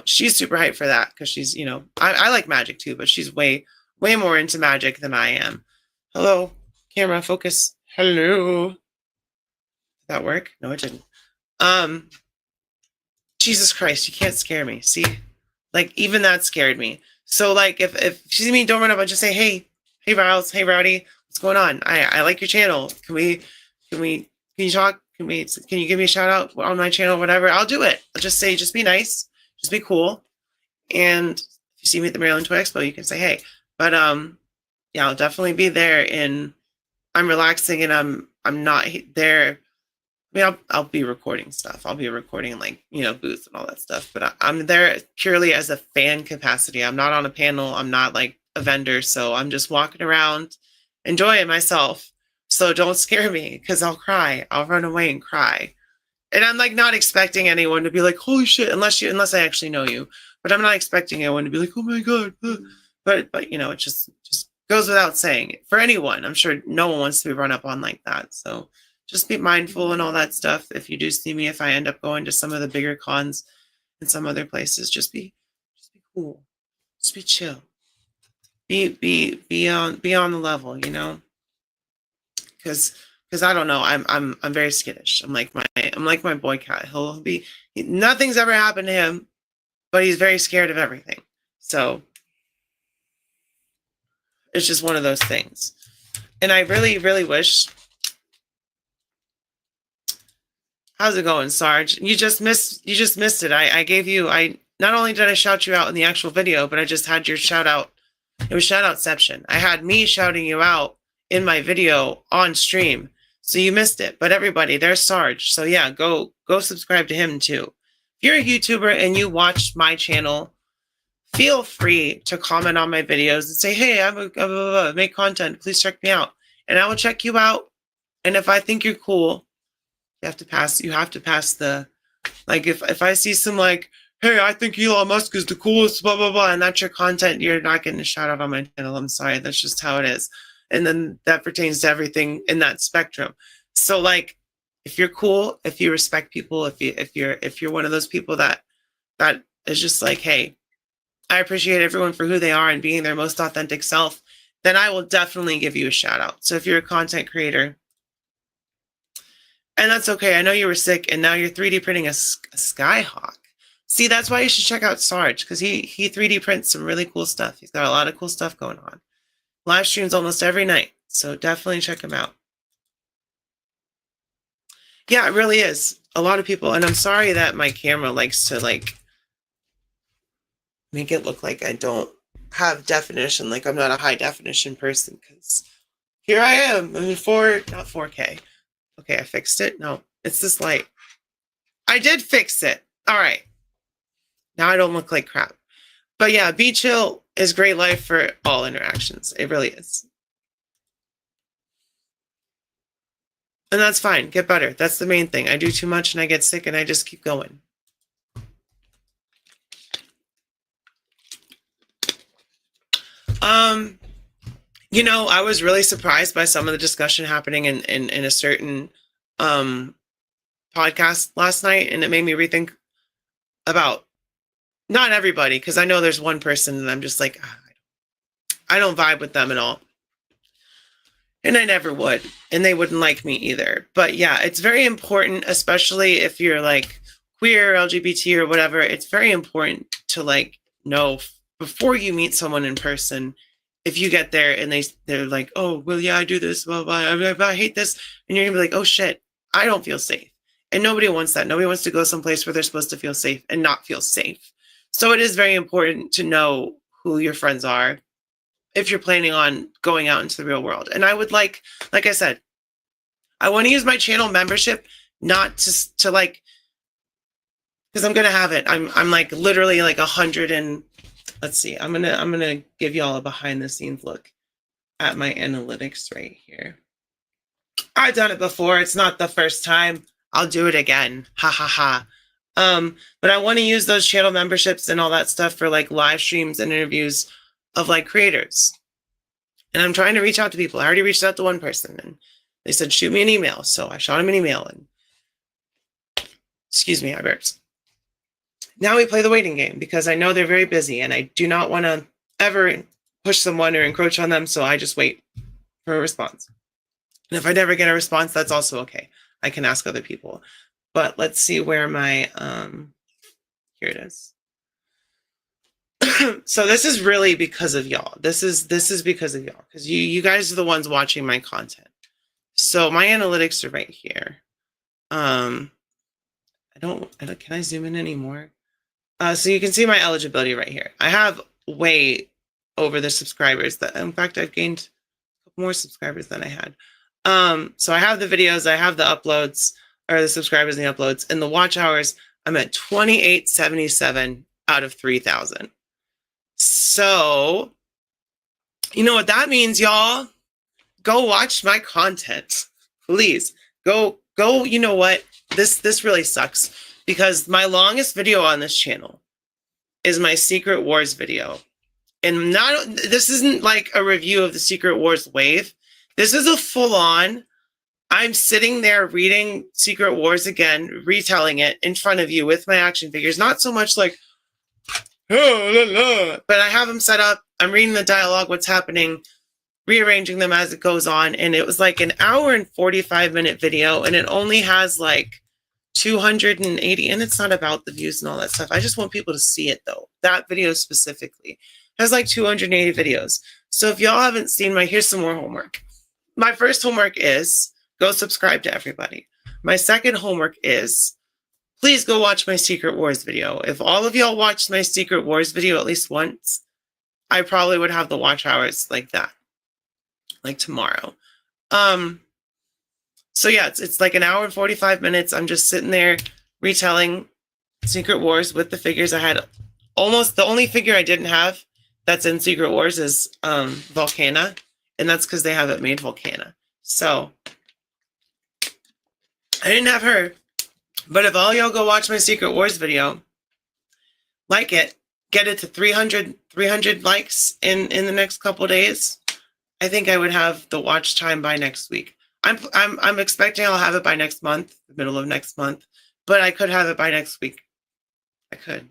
she's super hyped for that because she's, you know, I like magic too, but she's way more into magic than I am. Hello, camera, focus. Hello. Did that work? No, it didn't. Jesus Christ, you can't scare me. See? Like, even that scared me. So, like, if she sees me, don't run up and just say, hey, Riles, hey, Rowdy, what's going on? I like your channel. Can you talk? Can you give me a shout out on my channel, whatever? I'll do it. I'll just say, just be nice. Just be cool. And if you see me at the Maryland Toy Expo, you can say, hey. But, yeah, I'll definitely be there, and I'm relaxing, and I'm not there. I mean, I'll be recording stuff. I'll be recording, like, you know, booths and all that stuff. But I'm there purely as a fan capacity. I'm not on a panel. I'm not like a vendor. So I'm just walking around, enjoying myself. So don't scare me because I'll cry. I'll run away and cry. And I'm like not expecting anyone to be like, holy shit, unless I actually know you. But I'm not expecting anyone to be like, oh my God. But you know, it just goes without saying. For anyone, I'm sure no one wants to be run up on like that. So just be mindful and all that stuff. If you do see me, if I end up going to some of the bigger cons in some other places, just be cool. Just be chill. Be on the level, you know? Because I don't know. I'm very skittish. I'm like my boy cat. Nothing's ever happened to him, but he's very scared of everything. So it's just one of those things. And I really, really wish. How's it going, Sarge? You just missed it. I not only did I shout you out in the actual video, but I just had your shout out. It was shout outception. I had me shouting you out in my video on stream. So you missed it. But everybody, there's Sarge. So yeah, go subscribe to him too. If you're a YouTuber and you watch my channel, feel free to comment on my videos and say, hey, I make content. Please check me out. And I will check you out. And if I think you're cool, you have to pass the, like, if I see some like, hey, I think Elon Musk is the coolest, blah, blah, blah, and that's your content, you're not getting a shout out on my channel. I'm sorry. That's just how it is. And then that pertains to everything in that spectrum. So like, if you're cool, if you respect people, if you're one of those people that is just like, hey, I appreciate everyone for who they are and being their most authentic self, then I will definitely give you a shout out. So if you're a content creator, and that's okay. I know you were sick, and now you're 3D printing a skyhawk. See, that's why you should check out Sarge, because he 3D prints some really cool stuff. He's got a lot of cool stuff going on. Live streams almost every night, so definitely check him out. Yeah, it really is. A lot of people, and I'm sorry that my camera likes to like make it look like I don't have definition, like I'm not a high definition person, because here I am in not 4K. Okay, I fixed it. No, it's this light. I did fix it. All right. Now I don't look like crap. But yeah, be chill is great life for all interactions. It really is. And that's fine. Get better. That's the main thing. I do too much and I get sick and I just keep going. You know, I was really surprised by some of the discussion happening in a certain podcast last night, and it made me rethink about not everybody, because I know there's one person that I'm just like, I don't vibe with them at all. And I never would, and they wouldn't like me either. But yeah, it's very important, especially if you're like queer, LGBT, or whatever. It's very important to like know before you meet someone in person. If you get there and they're like, oh, well, yeah, I do this, blah, blah, blah, I hate this. And you're going to be like, oh, shit, I don't feel safe. And nobody wants that. Nobody wants to go someplace where they're supposed to feel safe and not feel safe. So it is very important to know who your friends are if you're planning on going out into the real world. And I would like I said, I want to use my channel membership not to like, because I'm gonna have it. I'm like literally like 100 and let's see. I'm gonna give y'all a behind the scenes look at my analytics right here. I've done it before. It's not the first time. I'll do it again. Ha ha ha. But I want to use those channel memberships and all that stuff for like live streams and interviews of like creators. And I'm trying to reach out to people. I already reached out to one person and they said, shoot me an email. So I shot him an email and excuse me, I burped. Now we play the waiting game because I know they're very busy and I do not want to ever push someone or encroach on them. So I just wait for a response. And if I never get a response, that's also okay. I can ask other people. But let's see where my, here it is. So this is really because of y'all. This is because of y'all, because you guys are the ones watching my content. So my analytics are right here. Can I zoom in anymore? So you can see my eligibility right here. I have way over the subscribers that, in fact, I've gained more subscribers than I had. So I have the videos, I have the uploads, or the subscribers and the uploads, and the watch hours. I'm at 2877 out of 3,000. So, you know what that means, y'all? Go watch my content. Please. Go, you know what? This really sucks because my longest video on this channel is my Secret Wars video. And this isn't like a review of the Secret Wars wave. This is a full-on, I'm sitting there reading Secret Wars again, retelling it in front of you with my action figures. Not so much like, oh, la, la. But I have them set up. I'm reading the dialogue, what's happening, rearranging them as it goes on. And it was like an hour and 45-minute video. And it only has like 280. And it's not about the views and all that stuff. I just want people to see it, though. That video specifically has like 280 videos. So if y'all haven't seen here's some more homework. My first homework is go subscribe to everybody. My second homework is please go watch my Secret Wars video. If all of y'all watched my Secret Wars video at least once, I probably would have the watch hours like that, like tomorrow. So yeah, it's like an hour and 45 minutes. I'm just sitting there retelling Secret Wars with the figures. I had almost the only figure I didn't have that's in Secret Wars is Volcana. And that's because they haven't made Volcana. So I didn't have her. But if all y'all go watch my Secret Wars video, like it, get it to 300 likes in the next couple days, I think I would have the watch time by next week. I'm expecting I'll have it by next month, the middle of next month, but I could have it by next week. I could.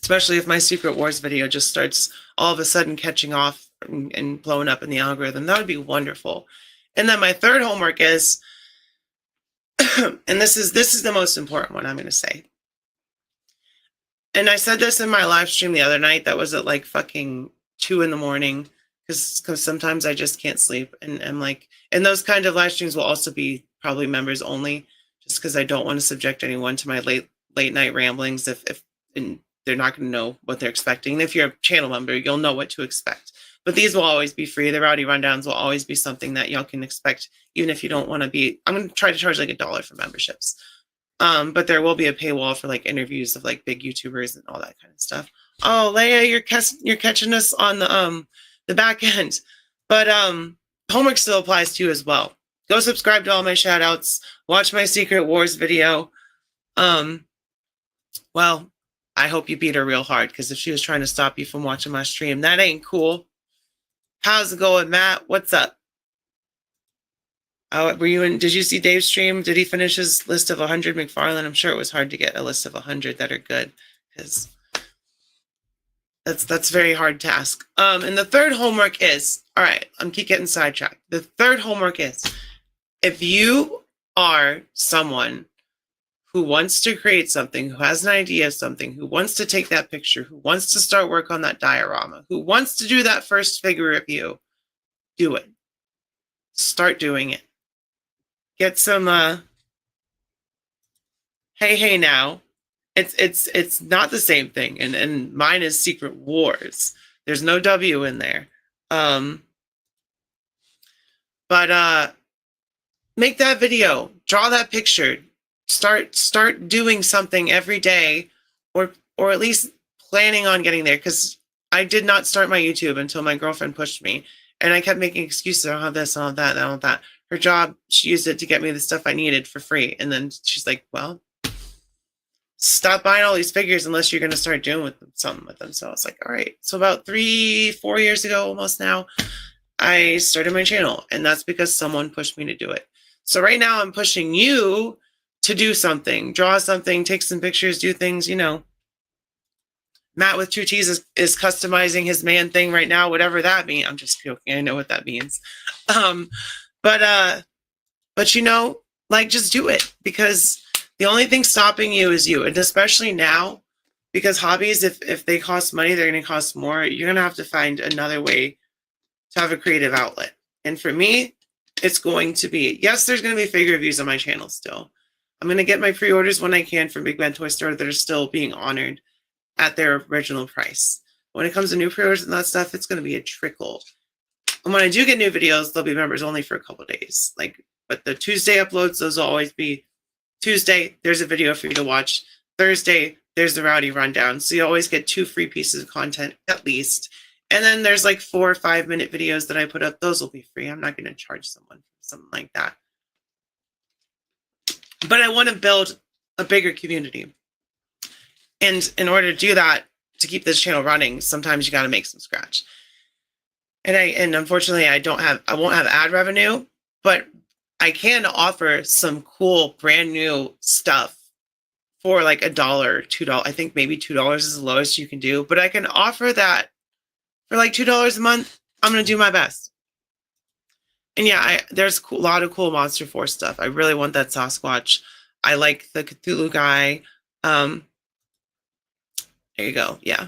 Especially if my Secret Wars video just starts all of a sudden catching off and blowing up in the algorithm. That would be wonderful. And then my third homework is, and this is the most important one I'm going to say. And I said this in my live stream the other night that was at like fucking 2 a.m. because sometimes I just can't sleep. And I'm like, and those kind of live streams will also be probably members only, just because I don't want to subject anyone to my late night ramblings if and they're not going to know what they're expecting. And if you're a channel member, you'll know what to expect. But these will always be free. The Rowdy Rundowns will always be something that y'all can expect, even if you don't want to be. I'm going to try to charge like $1 for memberships. But there will be a paywall for like interviews of like big YouTubers and all that kind of stuff. Oh, Leia, you're catching us on the back end. But homework still applies to you as well. Go subscribe to all my shout outs. Watch my Secret Wars video. Well, I hope you beat her real hard, because if she was trying to stop you from watching my stream, that ain't cool. How's it going, Matt? What's up? Oh, did you see Dave's stream? Did he finish his list of 100 McFarlane? I'm sure it was hard to get a list of 100 that are good, because that's very hard task. And the third homework is, all right, I'm keep getting sidetracked. The third homework is, if you are someone who wants to create something, who has an idea of something, who wants to take that picture, who wants to start work on that diorama, who wants to do that first figure review, do it. Start doing it. Get some hey now. It's not the same thing. And mine is Secret Wars. There's no W in there. But make that video, draw that picture, start doing something every day, or at least planning on getting there. Because I did not start my YouTube until my girlfriend pushed me, and I kept making excuses. I don't have this, I don't have that, I don't have that. Her job, she used it to get me the stuff I needed for free, and then she's like, "Well, stop buying all these figures unless you're going to start doing something with them." So I was like, all right. So about 3-4 years ago, almost now, I started my channel, and that's because someone pushed me to do it. So right now I'm pushing you to do something, draw something, take some pictures, do things, Matt with 2 T's is customizing his man thing right now, whatever that means. I'm just joking. I know what that means. But just do it, because the only thing stopping you is you. And especially now, because hobbies, if they cost money, they're going to cost more. You're going to have to find another way to have a creative outlet. And for me, it's going to be, yes, there's going to be figure reviews on my channel still. I'm going to get my pre-orders when I can from Big Bad Toy Store that are still being honored at their original price. When it comes to new pre-orders and that stuff, it's going to be a trickle. And when I do get new videos, they'll be members only for a couple of days. But the Tuesday uploads, those will always be Tuesday, there's a video for you to watch. Thursday, there's the Rowdy Rundown. So you always get 2 free pieces of content at least. And then there's 4 or 5 minute videos that I put up. Those will be free. I'm not going to charge someone for something like that. But I want to build a bigger community. And in order to do that, to keep this channel running, sometimes you got to make some scratch. And unfortunately, I won't have ad revenue, but I can offer some cool brand new stuff for $1 or $2. I think maybe $2 is the lowest you can do, but I can offer that for $2 a month. I'm going to do my best. And yeah, there's a lot of cool Monster Force stuff. I really want that Sasquatch. I like the Cthulhu guy. There you go. Yeah.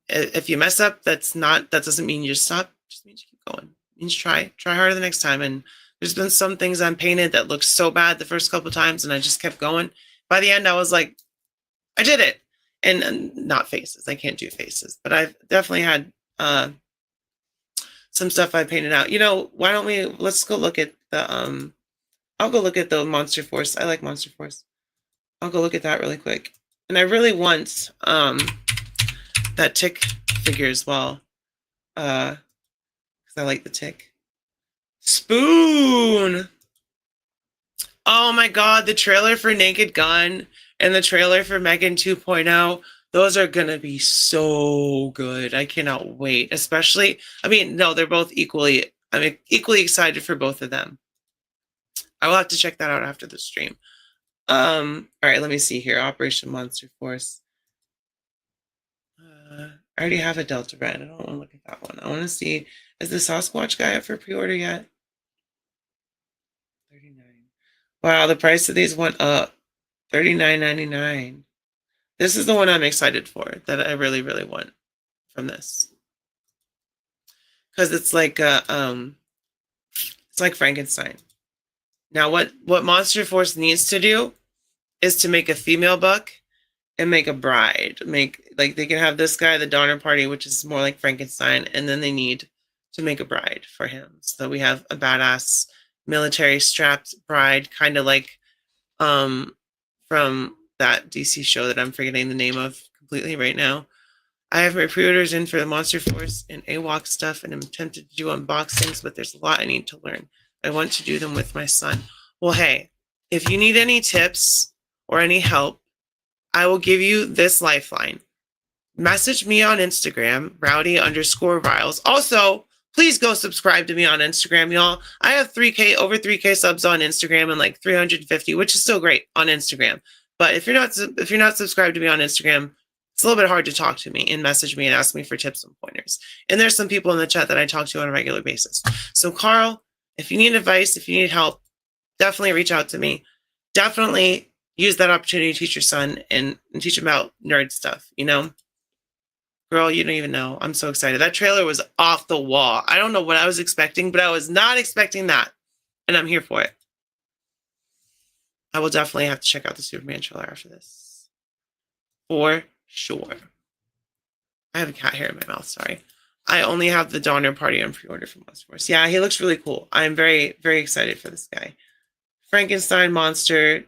If you mess up, that doesn't mean you just stop. It just means you keep going. It means try harder the next time. And there's been some things I'm painted that looked so bad the first couple of times, and I just kept going. By the end, I was like, I did it. And not faces. I can't do faces. But I've definitely had some stuff I painted out. Why don't let's go look at the, I'll go look at the Monster Force. I like Monster Force. I'll go look at that really quick. And I really want that Tick figure as well. Because I like the Tick. Spoon! Oh my god, the trailer for Naked Gun and the trailer for Megan 2.0, those are gonna be so good. I cannot wait. Especially, they're both equally excited for both of them. I will have to check that out after the stream. All right, let me see here. Operation Monster Force. I already have a Delta Red. I don't want to look at that one. I want to see, is the Sasquatch guy up for pre-order yet? $39. Wow, the price of these went up. $39.99. This is the one I'm excited for, that I really, really want from this. Because it's like Frankenstein. Now, what Monster Force needs to do is to make a female buck and make a bride. They can have this guy, the Donner Party, which is more like Frankenstein, and then they need to make a bride for him. So we have a badass military strapped bride, kind of like from that DC show that I'm forgetting the name of completely right now. I have my pre-orders in for the Monster Force and AWOC stuff, and I'm tempted to do unboxings, but there's a lot I need to learn. I want to do them with my son. Well, hey, if you need any tips or any help, I will give you this lifeline. Message me on Instagram, Rowdy_Riles. Also, please go subscribe to me on Instagram, y'all. I have over 3K subs on Instagram and 350, which is still great on Instagram. But if you're not subscribed to me on Instagram, it's a little bit hard to talk to me and message me and ask me for tips and pointers. And there's some people in the chat that I talk to on a regular basis. So Carl, if you need advice, if you need help, definitely reach out to me. Definitely use that opportunity to teach your son and teach him about nerd stuff, Girl, you don't even know. I'm so excited. That trailer was off the wall. I don't know what I was expecting, but I was not expecting that. And I'm here for it. I will definitely have to check out the Superman trailer after this. For sure. I have a cat hair in my mouth, sorry. I only have the Donner Party on pre-order from Monster Force. Yeah, he looks really cool. I'm very, very excited for this guy. Frankenstein monster.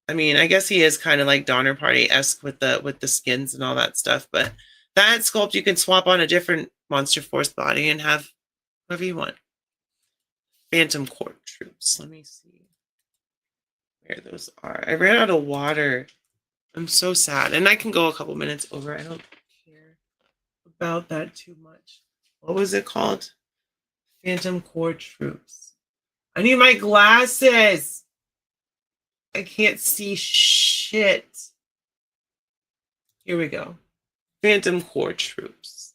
I mean, I guess he is kind of like Donner Party-esque with the skins and all that stuff, but that sculpt you can swap on a different Monster Force body and have whatever you want. Phantom Court troops. Let me see where those are. I ran out of water. I'm so sad. And I can go a couple minutes over. I don't care about that too much. What was it called? Phantom Court troops. I need my glasses. I can't see shit. Here we go. Phantom Court troops.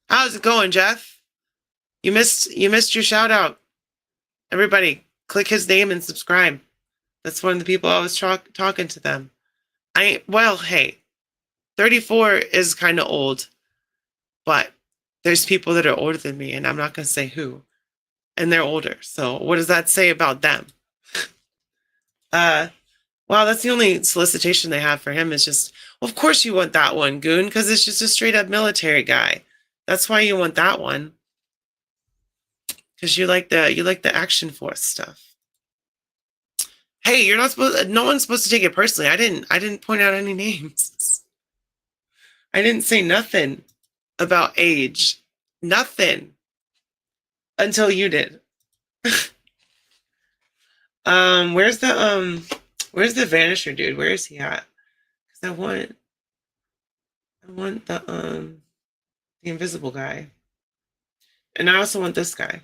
How's it going, Jeff? You missed your shout out. Everybody, click his name and subscribe. That's one of the people I was talking to them. Well, hey, 34 is kind of old, but there's people that are older than me, and I'm not going to say who, and they're older. So what does that say about them? Well, that's the only solicitation they have for him is just, well, of course you want that one, Goon, because it's just a straight up military guy. That's why you want that one. Because you like the action force stuff. Hey, you're not supposed. No one's supposed to take it personally. I didn't point out any names. I didn't say nothing about age. Nothing. Until you did. Where's the Vanisher dude? Where is he at? Because I want the invisible guy. And I also want this guy.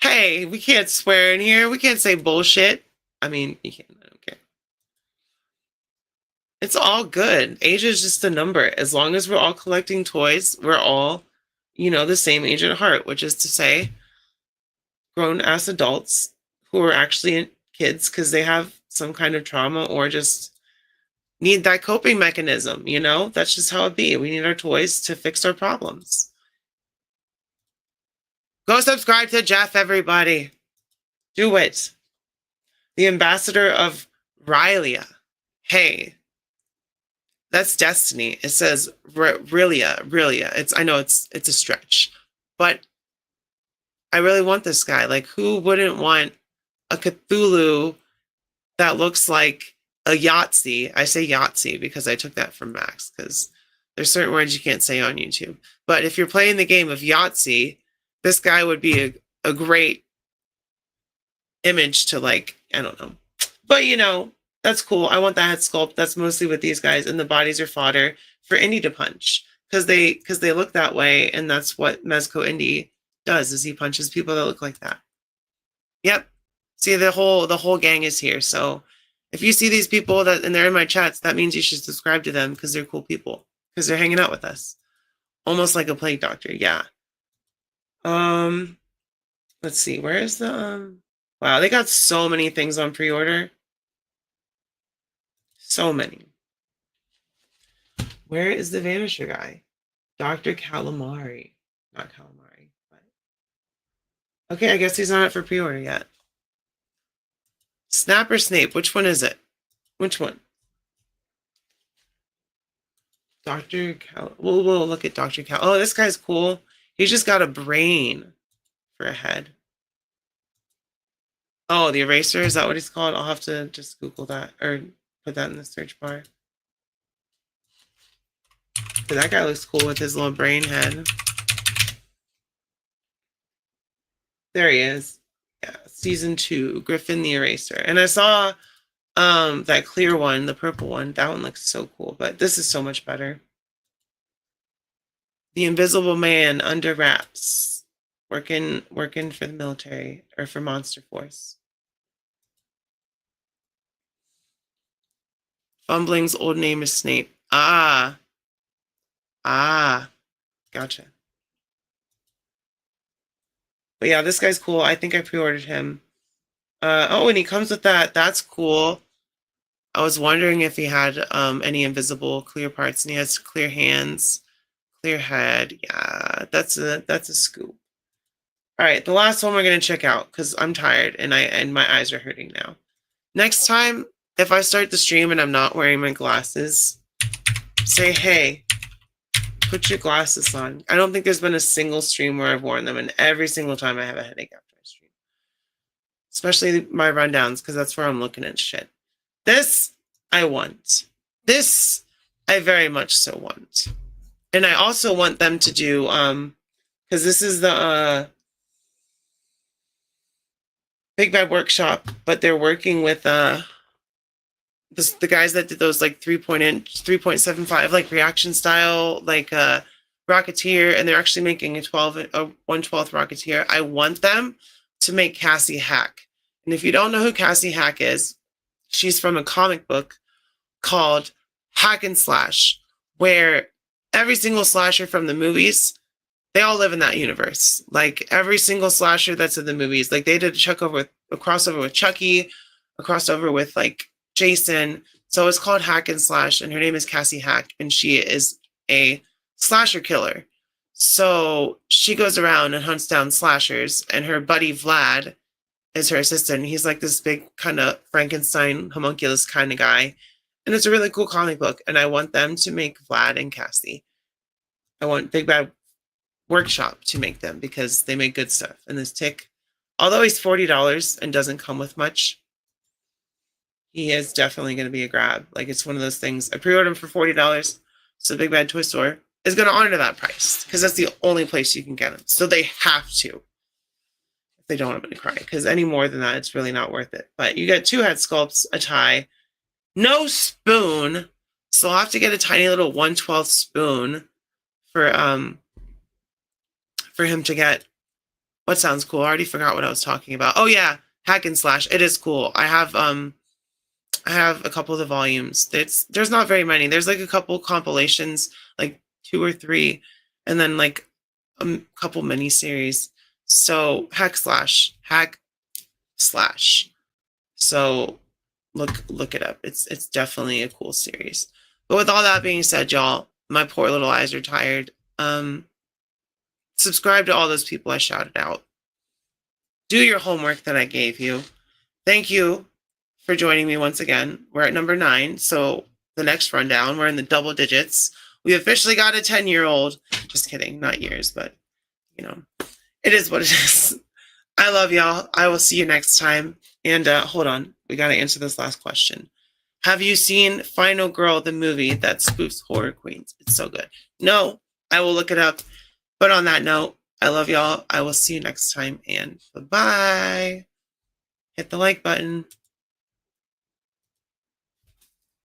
Hey, we can't swear in here. We can't say bullshit. I mean, you can. I don't care. It's all good. Age is just a number. As long as we're all collecting toys, we're all, the same age at heart, which is to say, grown-ass adults who are actually kids because they have some kind of trauma or just need that coping mechanism, That's just how it be. We need our toys to fix our problems. Go subscribe to Jeff, everybody. Do it. The ambassador of Rylia. Hey, that's Destiny. It says Rylia. I know it's a stretch, but I really want this guy. Like, who wouldn't want a Cthulhu that looks like a Yahtzee? I say Yahtzee because I took that from Max, because there's certain words you can't say on YouTube. But if you're playing the game of Yahtzee, this guy would be a great image to, like, I don't know. But, that's cool. I want that head sculpt. That's mostly with these guys. And the bodies are fodder for Indy to punch. Because they look that way. And that's what Mezco Indy does, is he punches people that look like that. Yep. See, the whole gang is here. So if you see these people and they're in my chats, that means you should subscribe to them because they're cool people. Because they're hanging out with us. Almost like a plague doctor. Yeah. Let's see. Where is the wow, they got so many things on pre-order. So many. Where is the Vanisher guy? Dr. Calamari. Not Calamari, but okay, I guess he's not up for pre-order yet. Snap or Snape? Which one is it? Which one? Dr. Cal. We'll look at Dr. Cal. Oh, this guy's cool. He's just got a brain for a head. Oh, the eraser, is that what he's called? I'll have to just Google that or put that in the search bar. That guy looks cool with his little brain head. There he is. Yeah, season 2, Griffin the Eraser. And I saw that clear one, the purple one. That one looks so cool, but this is so much better. The Invisible Man under wraps. Working for the military or for Monster Force. Fumbling's old name is Snape. Ah, gotcha. But yeah, this guy's cool. I think I pre-ordered him. Oh, and he comes with that. That's cool. I was wondering if he had any invisible clear parts, and he has clear hands, Clear head. Yeah, that's a scoop. All right, the last one we're gonna check out because I'm tired and my eyes are hurting now. Next time, if I start the stream and I'm not wearing my glasses, say, hey, put your glasses on. I don't think there's been a single stream where I've worn them, and every single time I have a headache after I stream. Especially my rundowns, because that's where I'm looking at shit. This, I want. This, I very much so want. And I also want them to do, because this is the Big Bad Workshop, but they're working with the guys that did those like 3.75 like reaction style like Rocketeer, and they're actually making a 1/12 Rocketeer. I want them to make Cassie Hack. And if you don't know who Cassie Hack is, she's from a comic book called Hack and Slash, where every single slasher from the movies, they all live in that universe. Like every single slasher that's in the movies, like they did a crossover with Chucky, a crossover with like Jason. So it's called Hack and Slash, and her name is Cassie Hack, and she is a slasher killer. So she goes around and hunts down slashers, and her buddy Vlad is her assistant. He's like this big kind of Frankenstein homunculus kind of guy. And it's a really cool comic book, and I want them to make Vlad and Cassie. I want Big Bad Workshop to make them because they make good stuff. And this Tick, although he's $40 and doesn't come with much, he is definitely going to be a grab. Like it's one of those things. I pre-ordered him for $40, so Big Bad Toy Store is going to honor that price because that's the only place you can get them. So they have to. If they don't, I'm going to cry because any more than that, it's really not worth it. But you get 2 head sculpts, a tie, no spoon, so I'll have to get a tiny little 1/12 spoon for him to get. What sounds cool? I already forgot what I was talking about. Oh yeah, Hack and Slash. It is cool. I have a couple of the volumes. There's not very many. There's like a couple compilations, like 2 or 3, and then like a couple mini series. So Hack Slash. So look it up. It's definitely a cool series. But with all that being said, y'all, my poor little eyes are tired. Subscribe to all those people I shouted out. Do your homework that I gave you. Thank you for joining me once again. We're at number 9, so the next rundown, we're in the double digits. We officially got a 10-year-old. Just kidding, not years, but you know, it is what it is. I love y'all. I will see you next time. And hold on, we got to answer this last question. Have you seen Final Girl, the movie that spoofs horror queens? It's so good. No, I will look it up. But on that note, I love y'all. I will see you next time, and bye-bye. Hit the like button.